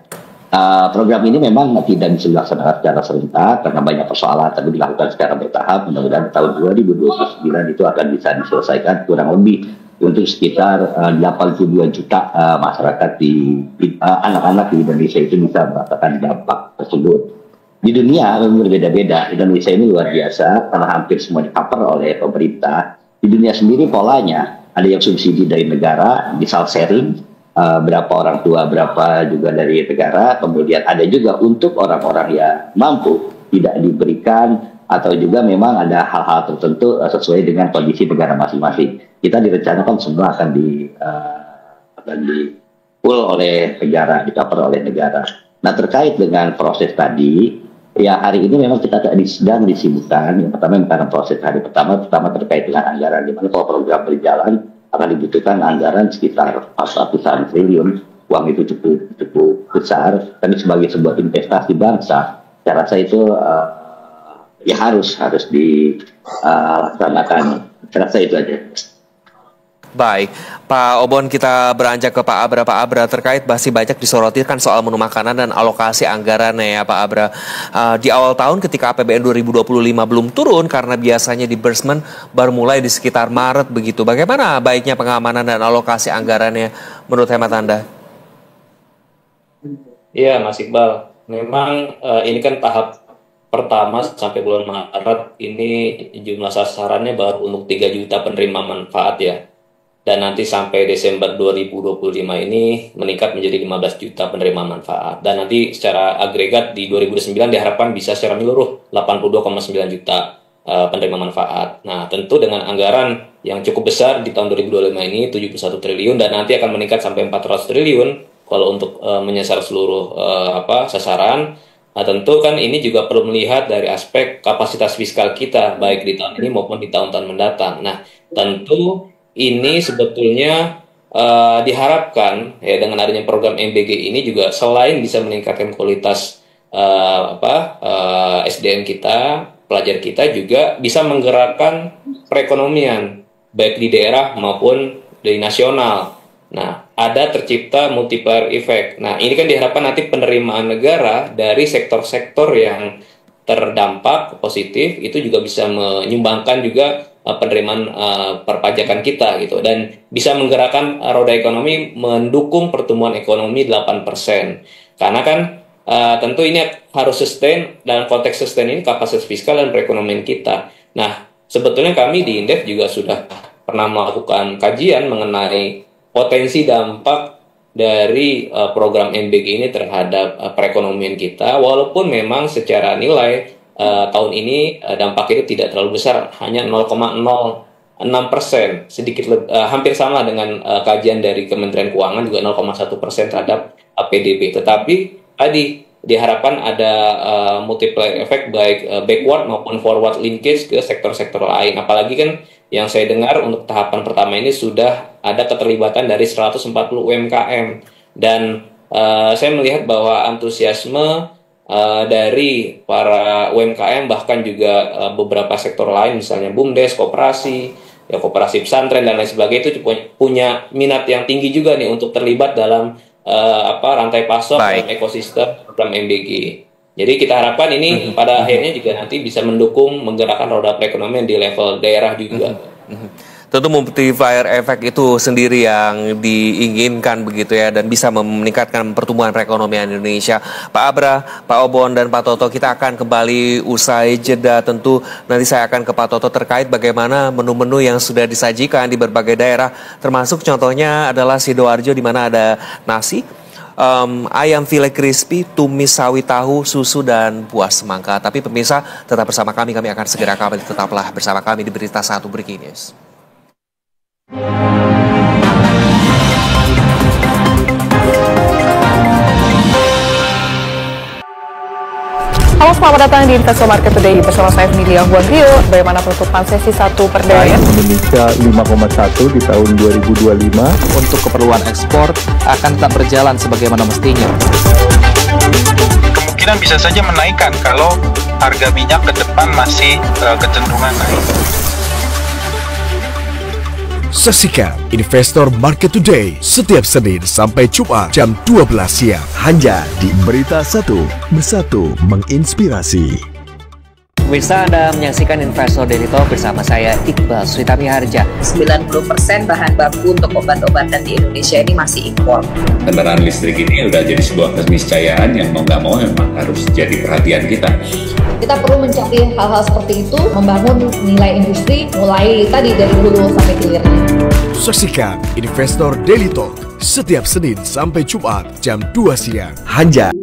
Program ini memang tidak bisa dilaksanakan secara serentak karena banyak persoalan, tapi dilakukan secara bertahap. Mudah-mudahan tahun 2029 itu akan bisa diselesaikan kurang lebih untuk sekitar 82 juta masyarakat anak-anak di Indonesia itu bisa merasakan dampak tersebut. Di dunia berbeda-beda. Indonesia ini luar biasa karena hampir semua di-cover oleh pemerintah. Di dunia sendiri polanya ada yang subsidi dari negara, misal sharing. Berapa orang tua, berapa juga dari negara. Kemudian ada juga untuk orang-orang yang mampu tidak diberikan, atau juga memang ada hal-hal tertentu sesuai dengan kondisi negara masing-masing. Kita direncanakan semua akan di-full oleh negara, di-cover oleh negara. Nah, terkait dengan proses tadi, ya hari ini memang kita sedang disibukkan. Yang pertama karena proses hari pertama terkait dengan anggaran, di mana kalau program berjalan akan dibutuhkan anggaran sekitar 400-an triliun. Uang itu cukup besar, tapi sebagai sebuah investasi bangsa, saya rasa itu ya harus dilaksanakan. Saya rasa itu aja. Baik, Pak Obon, kita beranjak ke Pak Abra. Pak Abra, terkait masih banyak disoroti kan soal menu makanan dan alokasi anggarannya ya Pak Abra. Di awal tahun ketika APBN 2025 belum turun karena biasanya disbursement baru mulai di sekitar Maret begitu. Bagaimana baiknya pengamanan dan alokasi anggarannya menurut hemat Anda? Iya Mas Iqbal, memang ini kan tahap pertama sampai bulan Maret ini jumlah sasarannya baru untuk 3 juta penerima manfaat ya. Dan nanti sampai Desember 2025 ini meningkat menjadi 15 juta penerima manfaat. Dan nanti secara agregat di 2009 diharapkan bisa secara menyeluruh 82,9 juta penerima manfaat. Nah, tentu dengan anggaran yang cukup besar di tahun 2025 ini 71 triliun dan nanti akan meningkat sampai 400 triliun kalau untuk menyasar seluruh sasaran. Nah, tentu kan ini juga perlu melihat dari aspek kapasitas fiskal kita baik di tahun ini maupun di tahun-tahun mendatang. Nah, tentu ini sebetulnya diharapkan ya dengan adanya program MBG ini juga selain bisa meningkatkan kualitas SDM kita, pelajar kita juga bisa menggerakkan perekonomian baik di daerah maupun di nasional. Nah, ada tercipta multiplier effect. Nah, ini kan diharapkan nanti penerimaan negara dari sektor-sektor yang terdampak positif itu juga bisa menyumbangkan juga penerimaan perpajakan kita gitu dan bisa menggerakkan roda ekonomi mendukung pertumbuhan ekonomi 8%. Karena kan tentu ini harus sustain. Dalam konteks sustain ini kapasitas fiskal dan perekonomian kita. Nah, sebetulnya kami di Indef juga sudah pernah melakukan kajian mengenai potensi dampak dari program MBG ini terhadap perekonomian kita, walaupun memang secara nilai tahun ini dampak itu tidak terlalu besar, hanya 0,06%, sedikit hampir sama dengan kajian dari Kementerian Keuangan juga 0,1% terhadap PDB. Tetapi tadi diharapkan ada multiplier effect baik backward maupun forward linkage ke sektor-sektor lain. Apalagi kan yang saya dengar untuk tahapan pertama ini sudah ada keterlibatan dari 140 UMKM dan saya melihat bahwa antusiasme dari para UMKM bahkan juga beberapa sektor lain misalnya BUMDes, koperasi, ya koperasi pesantren dan lain sebagainya itu punya minat yang tinggi juga nih untuk terlibat dalam rantai pasok dan ekosistem program MBG. Jadi kita harapkan ini pada akhirnya juga nanti bisa mendukung menggerakkan roda perekonomian di level daerah juga. Tentu multiplier effect itu sendiri yang diinginkan begitu ya dan bisa meningkatkan pertumbuhan perekonomian Indonesia. Pak Abra, Pak Obon dan Pak Toto, kita akan kembali usai jeda. Tentu nanti saya akan ke Pak Toto terkait bagaimana menu-menu yang sudah disajikan di berbagai daerah, termasuk contohnya adalah Sidoarjo di mana ada nasi, ayam file crispy, tumis sawi tahu, susu dan buah semangka. Tapi pemirsa tetap bersama kami akan segera kembali, tetaplah bersama kami di Berita 1 Breaking News. Halo, selamat datang di Investor Market Today bersama saya Emilia Huan Rio. Bagaimana penutupan sesi 1 perdana? Indonesia 5,1 di tahun 2025 untuk keperluan ekspor akan tetap berjalan sebagaimana mestinya. Kemungkinan bisa saja menaikkan kalau harga minyak ke depan masih kecenderungan naik. Saksikan Investor Market Today setiap Senin sampai Jumat jam 12 siang hanya di Berita 1, Bersatu Menginspirasi. Pemirsa, Anda menyaksikan Investor Daily Talk bersama saya Iqbal Sritami Harja. 90% bahan baku untuk obat-obatan di Indonesia ini masih impor. Kendaraan listrik ini udah jadi sebuah keniscayaan yang mau nggak mau memang harus jadi perhatian kita. Kita perlu mencari hal-hal seperti itu, membangun nilai industri mulai tadi dari hulu sampai hilirnya. Saksikan Investor Daily Talk setiap Senin sampai Jumat jam 2 siang hanya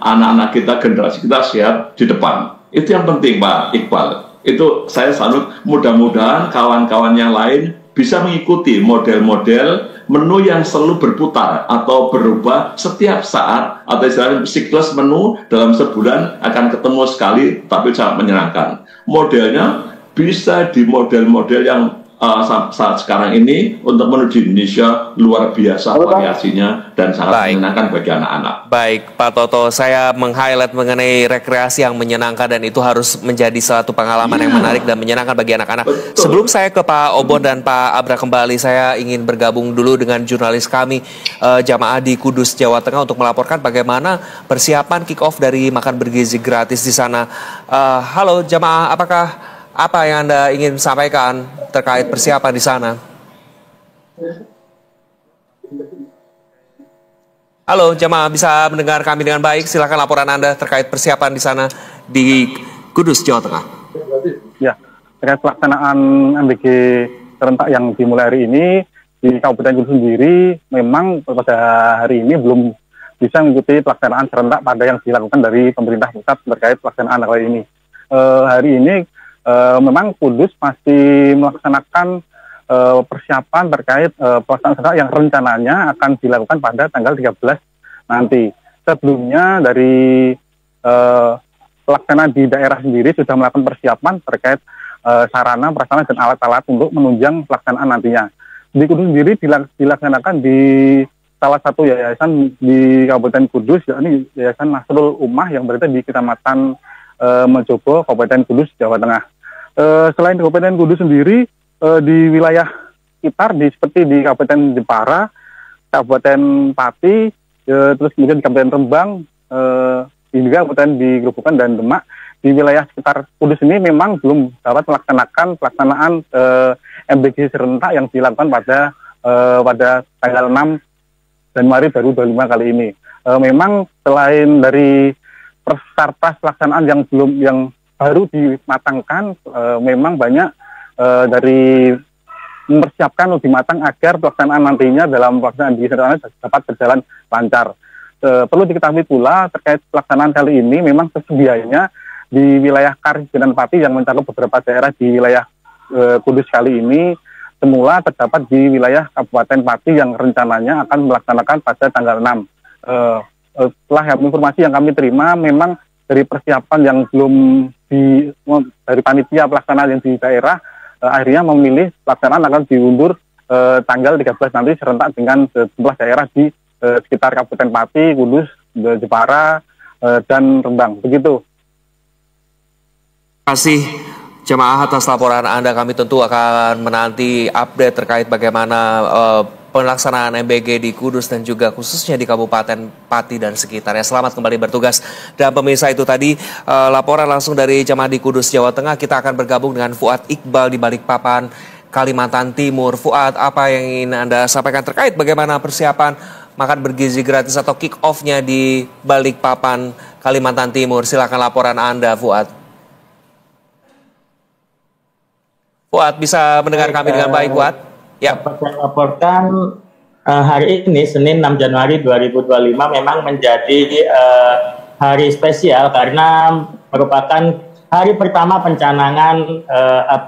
anak-anak kita, generasi kita sehat di depan. Itu yang penting, Pak Iqbal. Itu saya salut, mudah-mudahan kawan-kawan yang lain bisa mengikuti model-model menu yang selalu berputar atau berubah setiap saat, atau istilahnya siklus menu dalam sebulan akan ketemu sekali, tapi sangat menyenangkan. Modelnya bisa di model-model yang saat sekarang ini untuk menuju Indonesia luar biasa variasinya dan sangat menyenangkan bagi anak-anak. Baik, Pak Toto, saya meng-highlight mengenai rekreasi yang menyenangkan dan itu harus menjadi suatu pengalaman yang menarik dan menyenangkan bagi anak-anak. Sebelum saya ke Pak Obon dan Pak Abra kembali, saya ingin bergabung dulu dengan jurnalis kami, jamaah di Kudus, Jawa Tengah untuk melaporkan bagaimana persiapan kick-off dari makan bergizi gratis di sana. Halo jamaah, apa yang Anda ingin sampaikan terkait persiapan di sana? Halo jamaah, bisa mendengar kami dengan baik? Silakan laporan Anda terkait persiapan di sana di Kudus, Jawa Tengah. Ya, terkait pelaksanaan MBG serentak yang dimulai hari ini di Kabupaten Kudus sendiri, memang pada hari ini belum bisa mengikuti pelaksanaan serentak pada yang dilakukan dari pemerintah pusat terkait pelaksanaan kali ini. Hari ini memang Kudus masih melaksanakan persiapan terkait pelaksanaan serentak yang rencananya akan dilakukan pada tanggal 13 nanti. Sebelumnya dari pelaksanaan di daerah sendiri sudah melakukan persiapan terkait sarana, prasarana, dan alat-alat untuk menunjang pelaksanaan nantinya. Di Kudus sendiri dilaksanakan di salah satu yayasan di Kabupaten Kudus, yakni Yayasan Nasrul Ummah yang berada di Kecamatan Mojobo, Kabupaten Kudus, Jawa Tengah. Selain Kabupaten Kudus sendiri, di wilayah sekitar seperti di Kabupaten Jepara, Kabupaten Pati, terus kemudian di Kabupaten Rembang, hingga Kabupaten di Grobogan dan Demak, di wilayah sekitar Kudus ini memang belum dapat melaksanakan pelaksanaan MBG serentak yang dilakukan pada tanggal 6 Januari 2025 kali ini. Memang selain dari persartas pelaksanaan yang baru dimatangkan, memang banyak dari mempersiapkan lebih matang agar pelaksanaan nantinya dalam pelaksanaan di sana dapat berjalan lancar. Perlu diketahui pula terkait pelaksanaan kali ini memang sesedianya di wilayah Karis dan Pati yang mencakup beberapa daerah di wilayah Kudus kali ini semula terdapat di wilayah Kabupaten Pati yang rencananya akan melaksanakan pada tanggal 6. Setelah informasi yang kami terima, memang dari persiapan yang belum dari panitia pelaksanaan yang di daerah, akhirnya memilih pelaksanaan akan diundur tanggal 13 nanti serentak dengan sejumlah daerah di sekitar Kabupaten Pati, Kudus, Jepara, dan Rembang. Begitu. Terima kasih jemaah atas laporan Anda. Kami tentu akan menanti update terkait bagaimana pelaksanaan MBG di Kudus dan juga khususnya di Kabupaten Pati dan sekitarnya. Selamat kembali bertugas. Dan pemirsa, itu tadi laporan langsung dari jemaah di Kudus, Jawa Tengah. Kita akan bergabung dengan Fuad Iqbal di Balikpapan, Kalimantan Timur. Fuad, apa yang ingin Anda sampaikan terkait bagaimana persiapan makan bergizi gratis atau kick off-nya di Balikpapan, Kalimantan Timur? Silakan laporan Anda, Fuad. Fuad, bisa mendengar kami dengan baik, Fuad? Ya. Dapat saya laporkan hari ini Senin 6 Januari 2025 memang menjadi hari spesial karena merupakan hari pertama pencanangan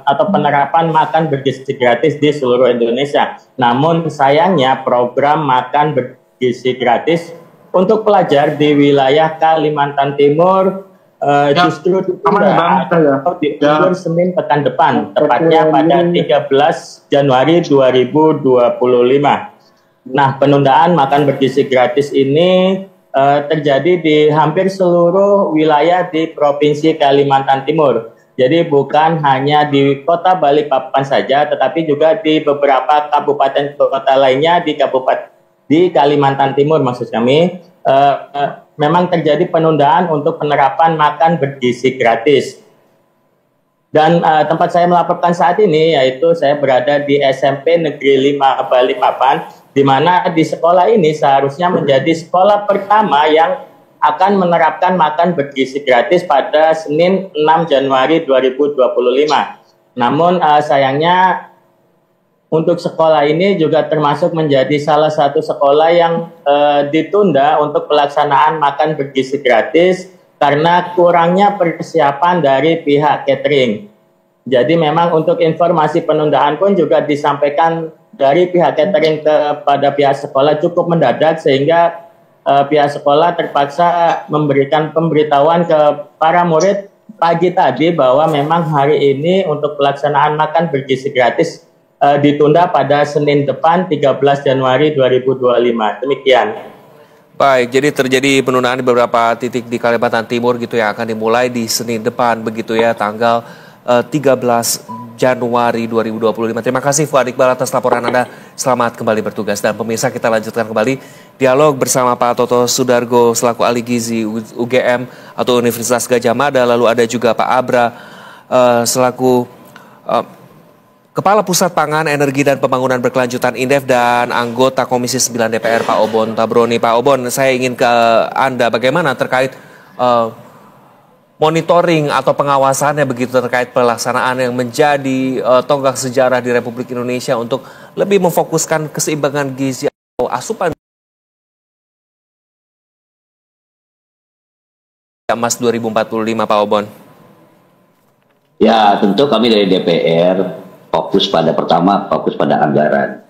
atau penerapan makan bergizi gratis di seluruh Indonesia. Namun sayangnya program makan bergizi gratis untuk pelajar di wilayah Kalimantan Timur justru diundur Senin pekan depan, tepatnya pada 13 Januari 2025. Nah, penundaan makan bergizi gratis ini terjadi di hampir seluruh wilayah di Provinsi Kalimantan Timur. Jadi bukan hanya di Kota Balikpapan saja, tetapi juga di beberapa kabupaten kota lainnya di Kalimantan Timur, maksud kami. Memang terjadi penundaan untuk penerapan makan bergizi gratis. Dan tempat saya melaporkan saat ini, yaitu saya berada di SMP Negeri 5 Balikpapan, di mana di sekolah ini seharusnya menjadi sekolah pertama yang akan menerapkan makan bergizi gratis pada Senin 6 Januari 2025. Namun sayangnya untuk sekolah ini juga termasuk menjadi salah satu sekolah yang ditunda untuk pelaksanaan makan bergizi gratis karena kurangnya persiapan dari pihak catering. Jadi memang untuk informasi penundaan pun juga disampaikan dari pihak catering kepada pihak sekolah cukup mendadak sehingga pihak sekolah terpaksa memberikan pemberitahuan ke para murid pagi tadi bahwa memang hari ini untuk pelaksanaan makan bergizi gratis ditunda pada Senin depan 13 Januari 2025. Demikian. Baik, jadi terjadi penundaan di beberapa titik di Kalimantan Timur gitu yang akan dimulai di Senin depan begitu ya, tanggal 13 Januari 2025. Terima kasih Fuad Iqbal atas laporan Anda. Selamat kembali bertugas. Dan pemirsa, kita lanjutkan kembali dialog bersama Pak Toto Sudargo selaku ahli gizi UGM atau Universitas Gadjah Mada. Lalu ada juga Pak Abra selaku Kepala Pusat Pangan, Energi dan Pembangunan Berkelanjutan Indef dan anggota Komisi 9 DPR Pak Obon Tabroni. Pak Obon, saya ingin ke Anda bagaimana terkait monitoring atau pengawasannya begitu terkait pelaksanaan yang menjadi tonggak sejarah di Republik Indonesia untuk lebih memfokuskan keseimbangan gizi atau asupan Emas 2045, Pak Obon. Ya, tentu kami dari DPR fokus pada anggaran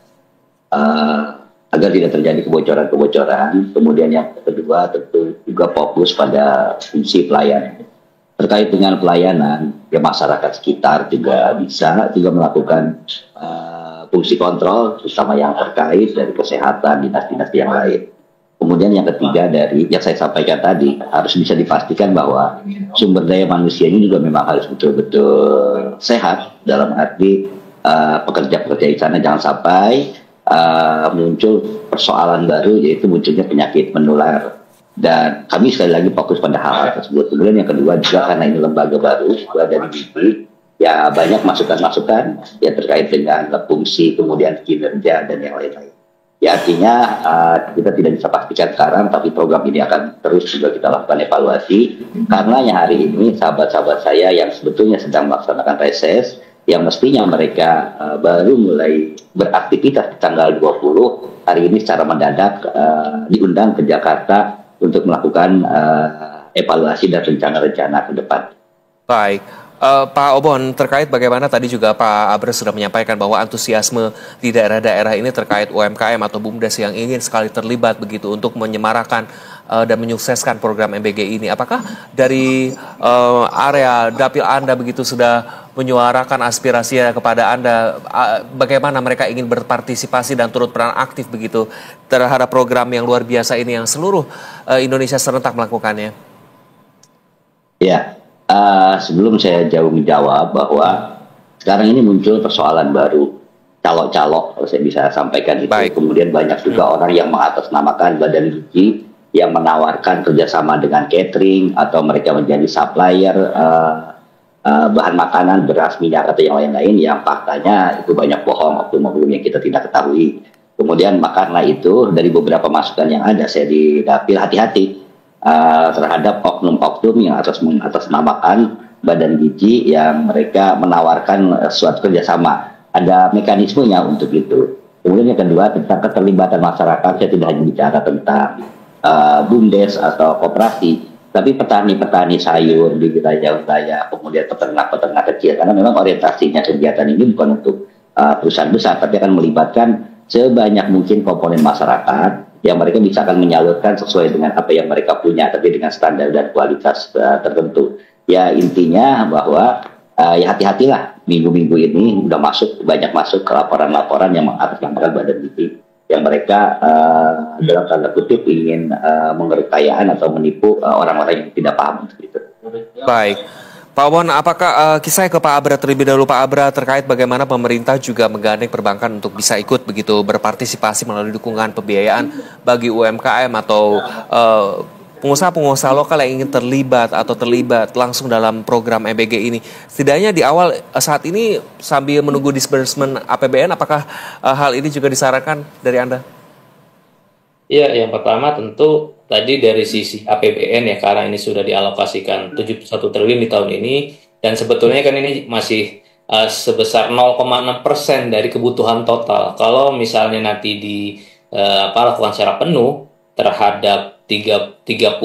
agar tidak terjadi kebocoran-kebocoran. Kemudian yang kedua tentu juga fokus pada fungsi pelayanan. Terkait dengan pelayanan, ya masyarakat sekitar juga bisa juga melakukan fungsi kontrol, terutama yang terkait dari kesehatan, dinas-dinas yang lain. Kemudian yang ketiga dari yang saya sampaikan tadi, harus bisa dipastikan bahwa sumber daya manusia ini juga memang harus betul-betul sehat, dalam arti pekerja-pekerja di sana jangan sampai muncul persoalan baru, yaitu munculnya penyakit menular. Dan kami sekali lagi fokus pada hal tersebut. Kemudian yang kedua juga karena ini lembaga baru dari BIPI, ya banyak masukan-masukan ya terkait dengan fungsi, kemudian kinerja dan yang lain-lain. Ya artinya kita tidak bisa pastikan sekarang, tapi program ini akan terus juga kita lakukan evaluasi. Karena yang hari ini sahabat-sahabat saya yang sebetulnya sedang melaksanakan reses, yang mestinya mereka baru mulai beraktivitas di tanggal 20, hari ini secara mendadak diundang ke Jakarta untuk melakukan evaluasi dan rencana-rencana ke depan. Baik. Pak Obon, terkait bagaimana tadi juga Pak Abra sudah menyampaikan bahwa antusiasme di daerah-daerah ini terkait UMKM atau BUMDes yang ingin sekali terlibat begitu untuk menyemarakan dan menyukseskan program MBG ini. Apakah dari area dapil Anda begitu sudah menyuarakan aspirasinya kepada Anda bagaimana mereka ingin berpartisipasi dan turut peran aktif begitu terhadap program yang luar biasa ini yang seluruh Indonesia serentak melakukannya? Ya. Sebelum saya jauh menjawab bahwa sekarang ini muncul persoalan baru, calok-calok, kalau saya bisa sampaikan itu. Baik. Kemudian banyak juga orang yang mengatasnamakan badan gizi yang menawarkan kerjasama dengan catering atau mereka menjadi supplier bahan makanan, beras, minyak atau yang lain-lain yang faktanya itu banyak bohong oknum-oknum yang kita tidak ketahui. Kemudian karena itu dari beberapa masukan yang ada saya di dapil hati-hati terhadap oknum-oknum yang mengatasnamakan badan gizi yang mereka menawarkan suatu kerjasama. Ada mekanismenya untuk itu. Kemudian yang kedua tentang keterlibatan masyarakat, saya tidak hanya bicara tentang BUMDes atau koperasi, tapi petani-petani sayur di wilayah-wilayah, kemudian peternak-peternak kecil, karena memang orientasinya kegiatan ini bukan untuk perusahaan besar, tapi akan melibatkan sebanyak mungkin komponen masyarakat yang mereka bisa akan menyalurkan sesuai dengan apa yang mereka punya, tapi dengan standar dan kualitas tertentu. Ya intinya bahwa ya hati-hatilah, minggu-minggu ini udah banyak masuk ke laporan-laporan yang mengatasnamakan badan gizi yang mereka dalam tanda kutip ingin mengerukayaan atau menipu orang-orang yang tidak paham gitu. Baik. Pak Obon, apakah saya ke Pak Abra terlebih dahulu, Pak Abra, terkait bagaimana pemerintah juga menggandeng perbankan untuk bisa ikut begitu berpartisipasi melalui dukungan pembiayaan bagi UMKM atau pengusaha-pengusaha lokal yang ingin terlibat langsung dalam program MBG ini. Setidaknya di awal saat ini sambil menunggu disbursement APBN, apakah hal ini juga disarankan dari Anda? Ya, yang pertama tentu tadi dari sisi APBN ya, karena ini sudah dialokasikan 71 triliun di tahun ini, dan sebetulnya kan ini masih sebesar 0,6% dari kebutuhan total. Kalau misalnya nanti lakukan secara penuh terhadap 30.000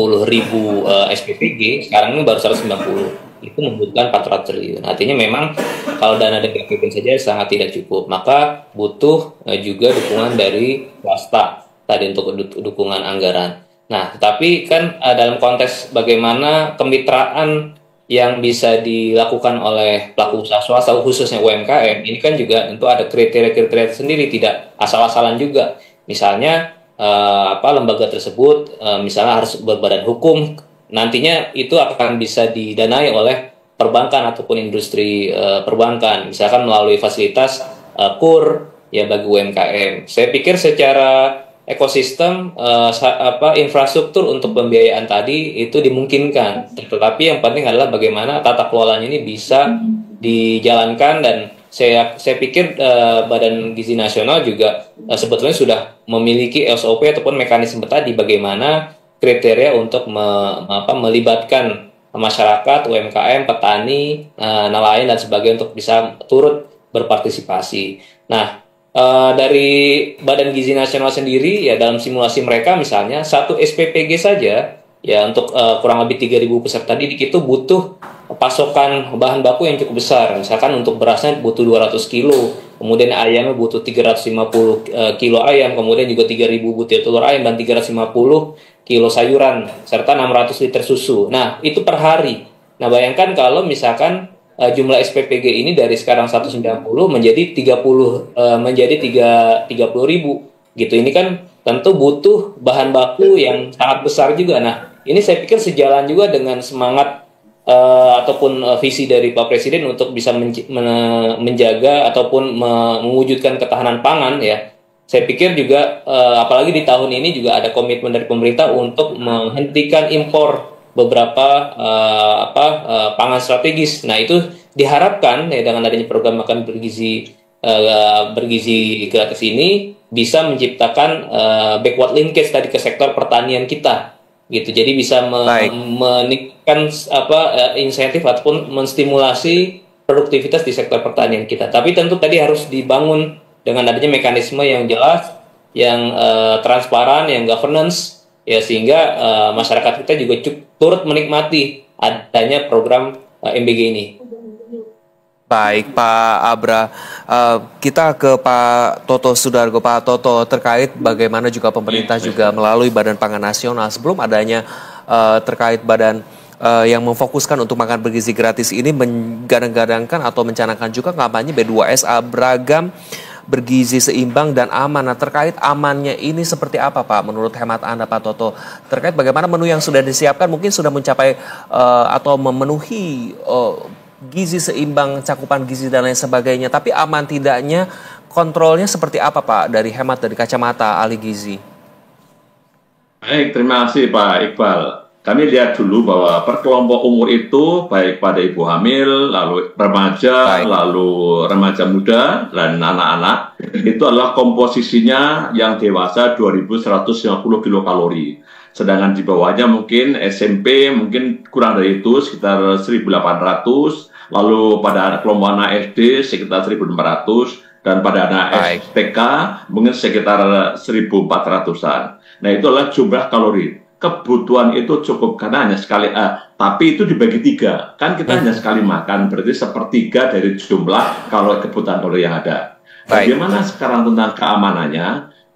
SPPG, sekarang ini baru 190. Itu membutuhkan 400 triliun. Artinya memang kalau dana dari APBN saja sangat tidak cukup, maka butuh juga dukungan dari swasta tadi untuk dukungan anggaran. Nah, tapi kan dalam konteks bagaimana kemitraan yang bisa dilakukan oleh pelaku usaha swasta khususnya UMKM, ini kan juga tentu ada kriteria-kriteria sendiri, tidak asal-asalan juga. Misalnya lembaga tersebut misalnya harus berbadan hukum, nantinya itu akan bisa didanai oleh perbankan ataupun industri perbankan, misalkan melalui fasilitas KUR ya bagi UMKM. Saya pikir secara ekosistem infrastruktur untuk pembiayaan tadi itu dimungkinkan, tetapi yang penting adalah bagaimana tata kelolanya ini bisa dijalankan, dan saya pikir Badan Gizi Nasional juga sebetulnya sudah memiliki SOP ataupun mekanisme tadi bagaimana kriteria untuk melibatkan masyarakat, UMKM, petani, nelayan dan sebagainya untuk bisa turut berpartisipasi. Nah, dari Badan Gizi Nasional sendiri ya dalam simulasi mereka misalnya satu SPPG saja ya untuk kurang lebih 3.000 peserta didik itu butuh pasokan bahan baku yang cukup besar. Misalkan untuk berasnya butuh 200 kilo, kemudian ayamnya butuh 350 kilo ayam, kemudian juga 3.000 butir telur ayam dan 350 kilo sayuran, serta 600 liter susu. Nah, itu per hari. Nah, bayangkan kalau misalkan jumlah SPPG ini dari sekarang 190 menjadi 30.000 gitu. Ini kan tentu butuh bahan baku yang sangat besar juga. Nah, ini saya pikir sejalan juga dengan semangat ataupun visi dari Pak Presiden untuk bisa menjaga ataupun mewujudkan ketahanan pangan ya. Saya pikir juga apalagi di tahun ini juga ada komitmen dari pemerintah untuk menghentikan impor beberapa pangan strategis. Nah, itu diharapkan ya dengan adanya program makan bergizi gratis ini bisa menciptakan backward linkage tadi ke sektor pertanian kita gitu. Jadi bisa meningkatkan insentif ataupun menstimulasi produktivitas di sektor pertanian kita. Tapi tentu tadi harus dibangun dengan adanya mekanisme yang jelas, yang transparan, yang governance ya, sehingga masyarakat kita juga turut menikmati adanya program MBG ini. Baik Pak Abra, kita ke Pak Toto Sudargo. Pak Toto, terkait bagaimana juga pemerintah juga melalui Badan Pangan Nasional sebelum adanya terkait badan yang memfokuskan untuk makan bergizi gratis ini menggadang-gadangkan atau mencanangkan juga kampanye B2SA beragam, bergizi seimbang dan aman. Nah, terkait amannya ini seperti apa Pak menurut hemat Anda Pak Toto? Terkait bagaimana menu yang sudah disiapkan mungkin sudah mencapai atau memenuhi gizi seimbang, cakupan gizi dan lain sebagainya. Tapi aman tidaknya kontrolnya seperti apa Pak dari hemat dari kacamata ahli gizi? Baik, terima kasih Pak Iqbal. Kami lihat dulu bahwa per kelompok umur itu baik pada ibu hamil, lalu remaja, lalu remaja muda dan anak-anak itu adalah komposisinya yang dewasa 2.150 kilokalori. Sedangkan di bawahnya mungkin SMP mungkin kurang dari itu sekitar 1.800. Lalu pada kelompok anak SD sekitar 1.400 dan pada anak TK mungkin sekitar 1.400-an. Nah, itu adalah jumlah kalori. Kebutuhan itu cukup karena hanya sekali, tapi itu dibagi 3. Kan kita hanya sekali makan, berarti sepertiga dari jumlah kebutuhan kalori yang ada. Bagaimana sekarang tentang keamanannya?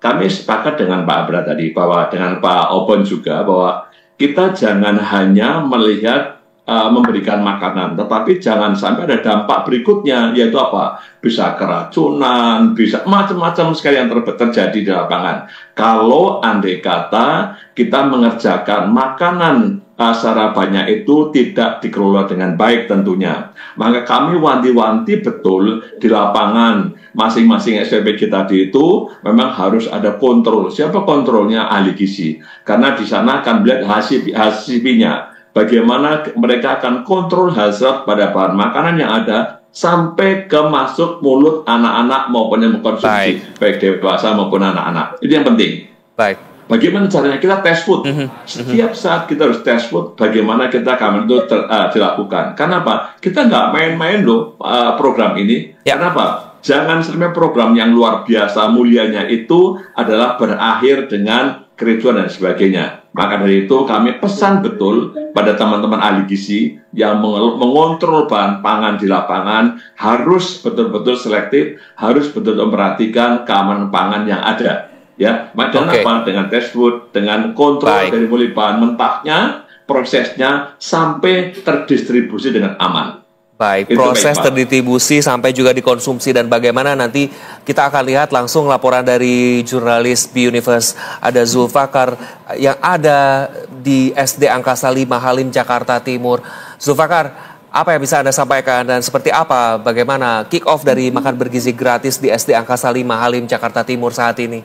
Kami sepakat dengan Pak Abra tadi, bahwa dengan Pak Obon juga, bahwa kita jangan hanya melihat memberikan makanan, tetapi jangan sampai ada dampak berikutnya, yaitu apa? Bisa keracunan, bisa macam-macam sekali yang terjadi di lapangan. Kalau andai kata kita mengerjakan makanan secara banyak itu tidak dikelola dengan baik tentunya, maka kami wanti-wanti betul di lapangan masing-masing SPPG tadi itu memang harus ada kontrol. Siapa kontrolnya? Ahli gizi, karena di sana akan melihat hasilnya. Bagaimana mereka akan kontrol hasrat pada bahan makanan yang ada sampai ke masuk mulut anak-anak maupun yang mengkonsumsi, baik dewasa maupun anak-anak. Itu yang penting. Baik. Bagaimana caranya kita test food? Setiap saat kita harus test food. Bagaimana kita keamanan itu dilakukan? Karena apa? Kita nggak main-main loh program ini. Kenapa? Jangan sampai program yang luar biasa mulianya itu adalah berakhir dengan kericuan dan sebagainya. Maka dari itu kami pesan betul pada teman-teman ahli gizi yang mengontrol bahan pangan di lapangan harus betul-betul selektif, harus betul-betul memperhatikan keamanan pangan yang ada. Ya, dengan apa? Dengan test food, dengan kontrol dari mulai bahan mentahnya, prosesnya sampai terdistribusi dengan aman. Baik, proses terdistribusi sampai juga dikonsumsi dan bagaimana nanti kita akan lihat langsung laporan dari jurnalis B-Universe ada Zulfakar yang ada di SD Angkasa 5 Halim Jakarta Timur. Zulfakar, apa yang bisa Anda sampaikan dan seperti apa bagaimana kick off dari makan bergizi gratis di SD Angkasa 5 Halim Jakarta Timur saat ini?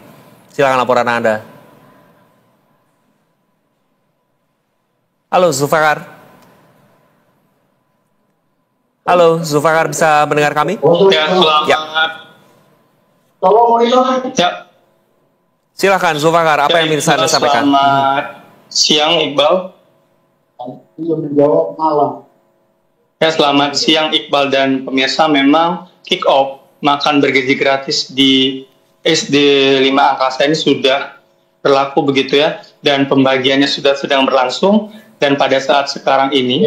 Silakan laporan Anda. Halo Zulfakar. Halo Zulfakar, bisa mendengar kami? Ya, selamat. Ya. Silakan Zulfakar, apa yang bisa Anda sampaikan? Selamat siang Iqbal. Ya, selamat siang Iqbal dan pemirsa. Memang kick off makan bergizi gratis di SD 5 Angkasa ini sudah berlaku begitu ya, dan pembagiannya sudah sedang berlangsung. Dan pada saat sekarang ini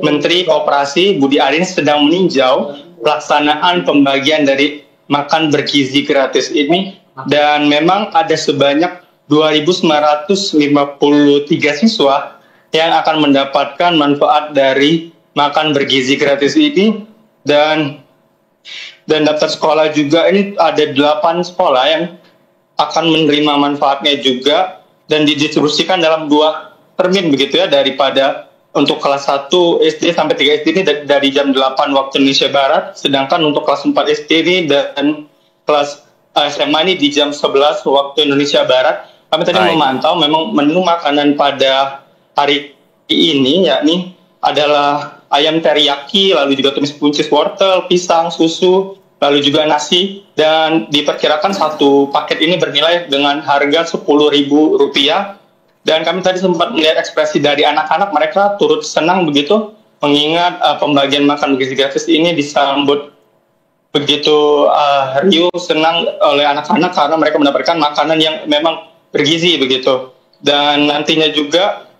Menteri Koperasi Budi Ari sedang meninjau pelaksanaan pembagian dari makan bergizi gratis ini, dan memang ada sebanyak 2.953 siswa yang akan mendapatkan manfaat dari makan bergizi gratis ini, dan daftar sekolah juga ini ada 8 sekolah yang akan menerima manfaatnya juga, dan didistribusikan dalam 2 termin begitu ya, daripada untuk kelas 1 SD sampai 3 SD ini dari jam 8 waktu Indonesia Barat, sedangkan untuk kelas 4 SD ini dan kelas SMA ini di jam 11 waktu Indonesia Barat. Kami tadi memantau memang menu makanan pada hari ini yakni adalah ayam teriyaki, lalu juga tumis buncis wortel, pisang, susu, lalu juga nasi, dan diperkirakan satu paket ini bernilai dengan harga Rp10.000. Dan kami tadi sempat melihat ekspresi dari anak-anak, mereka turut senang begitu, mengingat pembagian makan bergizi gratis ini disambut begitu riuh, senang oleh anak-anak karena mereka mendapatkan makanan yang memang bergizi begitu. Dan nantinya juga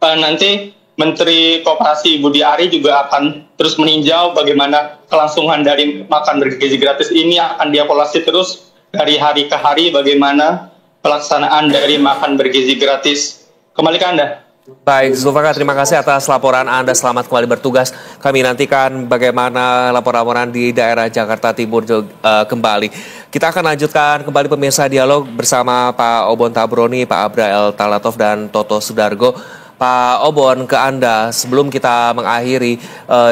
nanti Menteri Koperasi Budi Ari juga akan terus meninjau bagaimana kelangsungan dari makan bergizi gratis ini, akan dievaluasi terus dari hari ke hari bagaimana pelaksanaan dari makan bergizi gratis. Kembali ke Anda. Baik, Zulfakar, terima kasih atas laporan Anda. Selamat kembali bertugas. Kami nantikan bagaimana laporan-laporan di daerah Jakarta Timur kembali. Kita akan lanjutkan kembali pemirsa dialog bersama Pak Obon Tabroni, Pak Abrael Talatov, dan Toto Sudargo. Pak Obon, ke Anda, sebelum kita mengakhiri,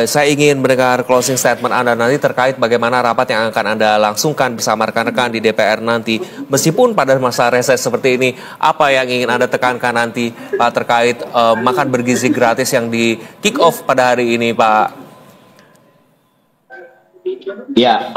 saya ingin mendengar closing statement Anda nanti terkait bagaimana rapat yang akan Anda langsungkan bersama rekan-rekan di DPR nanti. Meskipun pada masa reses seperti ini, apa yang ingin Anda tekankan nanti, Pak, terkait makan bergizi gratis yang di kick off pada hari ini, Pak? Ya,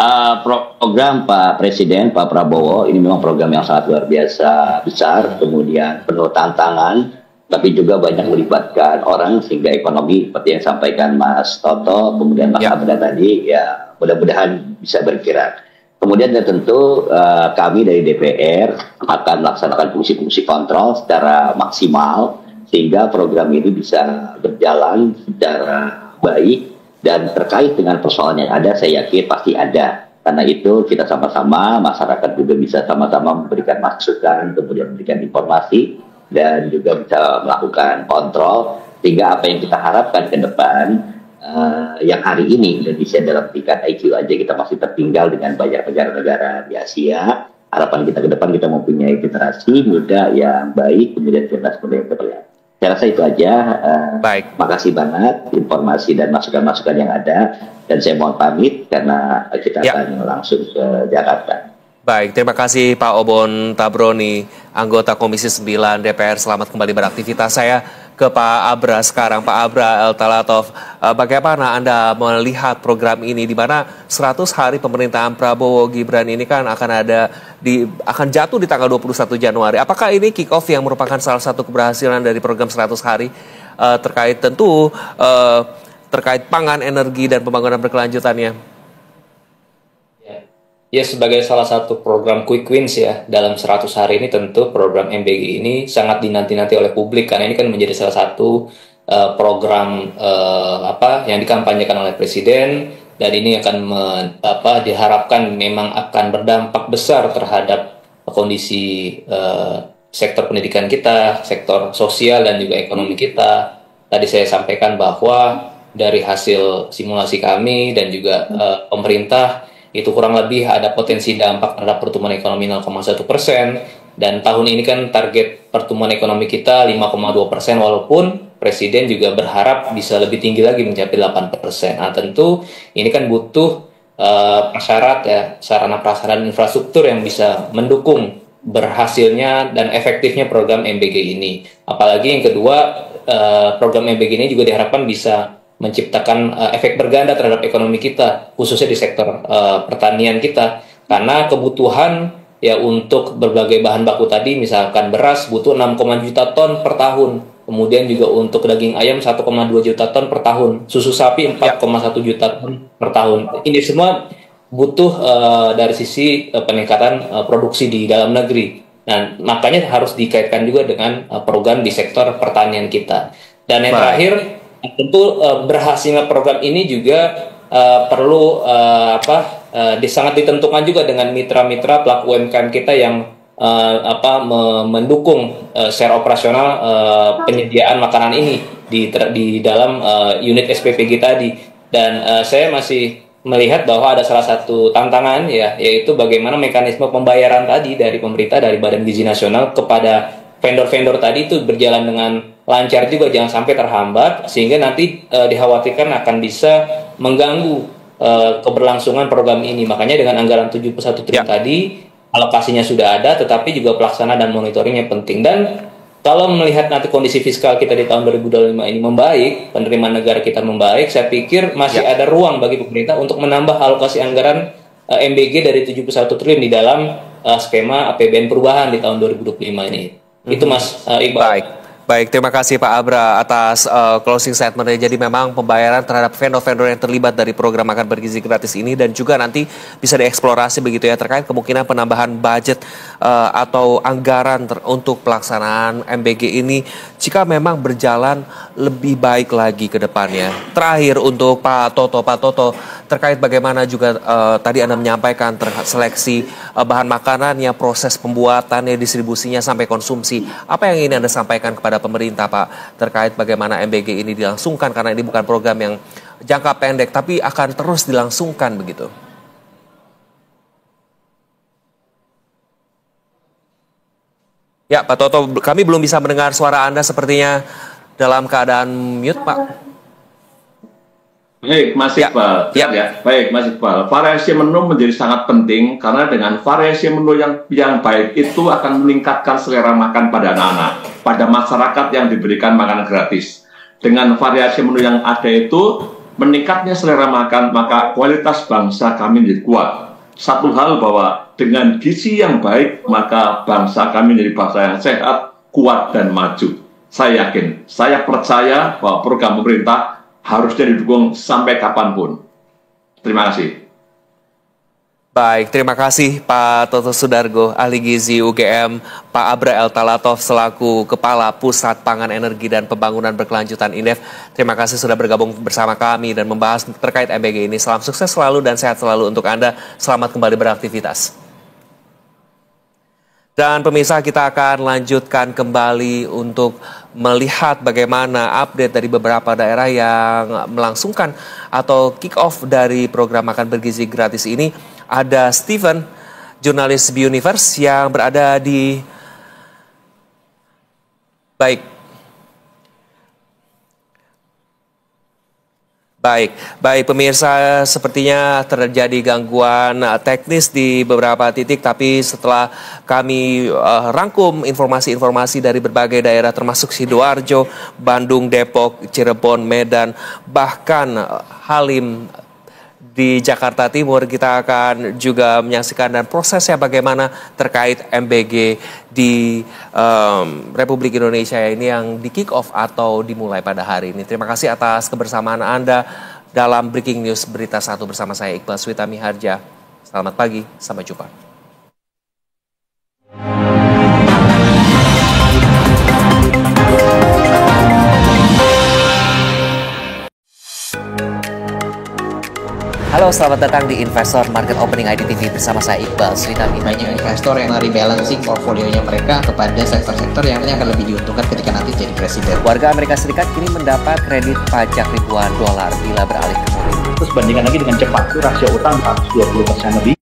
program Pak Presiden, Pak Prabowo, ini memang program yang sangat luar biasa besar, kemudian penuh tantangan, tapi juga banyak melibatkan orang sehingga ekonomi seperti yang sampaikan Mas Toto, kemudian Mas Abda tadi, ya mudah-mudahan bisa bergerak. Kemudian dan tentu kami dari DPR akan melaksanakan fungsi-fungsi kontrol secara maksimal sehingga program ini bisa berjalan secara baik, dan terkait dengan persoalan yang ada saya yakin pasti ada. Karena itu kita sama-sama, masyarakat juga bisa sama-sama memberikan masukan, kemudian memberikan informasi, dan juga bisa melakukan kontrol sehingga apa yang kita harapkan ke depan, yang hari ini Indonesia dalam tingkat IQ aja kita masih tertinggal dengan banyak negara-negara di Asia. Harapan kita ke depan kita mempunyai generasi muda yang baik, kemudian cerdas, kemudian terlihat. Saya rasa itu aja. Baik. Makasih banget informasi dan masukan-masukan yang ada, dan saya mohon pamit karena kita akan langsung ke Jakarta. Baik, terima kasih Pak Obon Tabroni, anggota Komisi 9 DPR. Selamat kembali beraktivitas. Saya ke Pak Abra sekarang. Pak Abra El Talatov, bagaimana Anda melihat program ini di mana 100 hari pemerintahan Prabowo Gibran ini kan akan jatuh di tanggal 21 Januari. Apakah ini kick off yang merupakan salah satu keberhasilan dari program 100 hari terkait terkait pangan, energi dan pembangunan berkelanjutannya? Ya, sebagai salah satu program quick wins ya dalam 100 hari ini, tentu program MBG ini sangat dinanti-nanti oleh publik karena ini kan menjadi salah satu program yang dikampanyekan oleh Presiden, dan ini akan diharapkan memang akan berdampak besar terhadap kondisi sektor pendidikan kita, sektor sosial dan juga ekonomi kita. Tadi saya sampaikan bahwa dari hasil simulasi kami dan juga pemerintah itu kurang lebih ada potensi dampak terhadap pertumbuhan ekonomi 0,1%, dan tahun ini kan target pertumbuhan ekonomi kita 5,2%, walaupun Presiden juga berharap bisa lebih tinggi lagi mencapai 8%. Nah, tentu ini kan butuh prasyarat ya, sarana prasarana infrastruktur yang bisa mendukung berhasilnya dan efektifnya program MBG ini. Apalagi yang kedua, program MBG ini juga diharapkan bisa menciptakan efek berganda terhadap ekonomi kita, khususnya di sektor pertanian kita, karena kebutuhan ya untuk berbagai bahan baku tadi, misalkan beras butuh 6,1 juta ton per tahun, kemudian juga untuk daging ayam 1,2 juta ton per tahun, susu sapi 4,1 juta ton per tahun. Ini semua butuh dari sisi peningkatan produksi di dalam negeri. Nah, makanya harus dikaitkan juga dengan program di sektor pertanian kita. Dan yang terakhir, tentu berhasilnya program ini juga perlu sangat ditentukan juga dengan mitra-mitra pelaku UMKM kita yang mendukung secara operasional penyediaan makanan ini di dalam unit SPPG tadi. Dan saya masih melihat bahwa ada salah satu tantangan ya, yaitu bagaimana mekanisme pembayaran tadi dari pemerintah, dari Badan Gizi Nasional kepada vendor-vendor tadi itu berjalan dengan lancar juga, jangan sampai terhambat sehingga nanti dikhawatirkan akan bisa mengganggu keberlangsungan program ini. Makanya dengan anggaran 71 triliun tadi alokasinya sudah ada, tetapi juga pelaksanaan dan monitoringnya penting. Dan kalau melihat nanti kondisi fiskal kita di tahun 2025 ini membaik, penerimaan negara kita membaik, saya pikir masih ada ruang bagi pemerintah untuk menambah alokasi anggaran MBG dari 71 triliun di dalam skema APBN perubahan di tahun 2025 ini. Itu Mas Iqbal. Baik, terima kasih Pak Abra atas closing statement. Jadi memang pembayaran terhadap vendor-vendor yang terlibat dari program makan bergizi gratis ini, dan juga nanti bisa dieksplorasi begitu ya terkait kemungkinan penambahan budget atau anggaran untuk pelaksanaan MBG ini jika memang berjalan lebih baik lagi ke depannya. Terakhir untuk Pak Toto terkait bagaimana juga tadi Anda menyampaikan seleksi bahan makanannya, proses pembuatannya, distribusinya sampai konsumsi. Apa yang ingin Anda sampaikan kepada pemerintah Pak terkait bagaimana MBG ini dilangsungkan, karena ini bukan program yang jangka pendek tapi akan terus dilangsungkan begitu? Ya Pak Toto, kami belum bisa mendengar suara Anda, sepertinya dalam keadaan mute Pak. Baik, Mas Iqbal. Baik, Mas Iqbal. Variasi menu menjadi sangat penting karena dengan variasi menu yang baik itu akan meningkatkan selera makan pada anak-anak, pada masyarakat yang diberikan makanan gratis. Dengan variasi menu yang ada itu, meningkatnya selera makan, maka kualitas bangsa kami menjadi kuat. Satu hal bahwa dengan gizi yang baik, maka bangsa kami menjadi bangsa yang sehat, kuat, dan maju. Saya yakin, saya percaya bahwa program pemerintah harusnya didukung sampai kapanpun. Terima kasih. Baik, terima kasih Pak Toto Sudargo, ahli gizi UGM, Pak Abra El Talatov selaku Kepala Pusat Pangan Energi dan Pembangunan Berkelanjutan INDEF. Terima kasih sudah bergabung bersama kami dan membahas terkait MBG ini. Salam sukses selalu dan sehat selalu untuk Anda. Selamat kembali beraktivitas. Dan pemirsa, kita akan lanjutkan kembali untuk melihat bagaimana update dari beberapa daerah yang melangsungkan atau kick off dari program makan bergizi gratis ini. Ada Steven, jurnalis Universe yang berada di Baik pemirsa, sepertinya terjadi gangguan teknis di beberapa titik, tapi setelah kami rangkum informasi-informasi dari berbagai daerah termasuk Sidoarjo, Bandung, Depok, Cirebon, Medan, bahkan Halim di Jakarta Timur, kita akan juga menyaksikan dan prosesnya bagaimana terkait MBG di Republik Indonesia ini yang di kick off atau dimulai pada hari ini. Terima kasih atas kebersamaan Anda dalam Breaking News Berita 1 bersama saya Iqbal Switami Harja. Selamat pagi, sampai jumpa. Halo, selamat datang di Investor Market Opening IDTV bersama saya Iqbal Switami. Banyak investor yang rebalancing portfolionya mereka kepada sektor-sektor yang akan lebih diuntungkan ketika nanti jadi presiden. Warga Amerika Serikat kini mendapat kredit pajak ribuan dolar bila beralih ke mobil. Terus bandingkan lagi dengan cepat, itu rasio utang 120% lebih.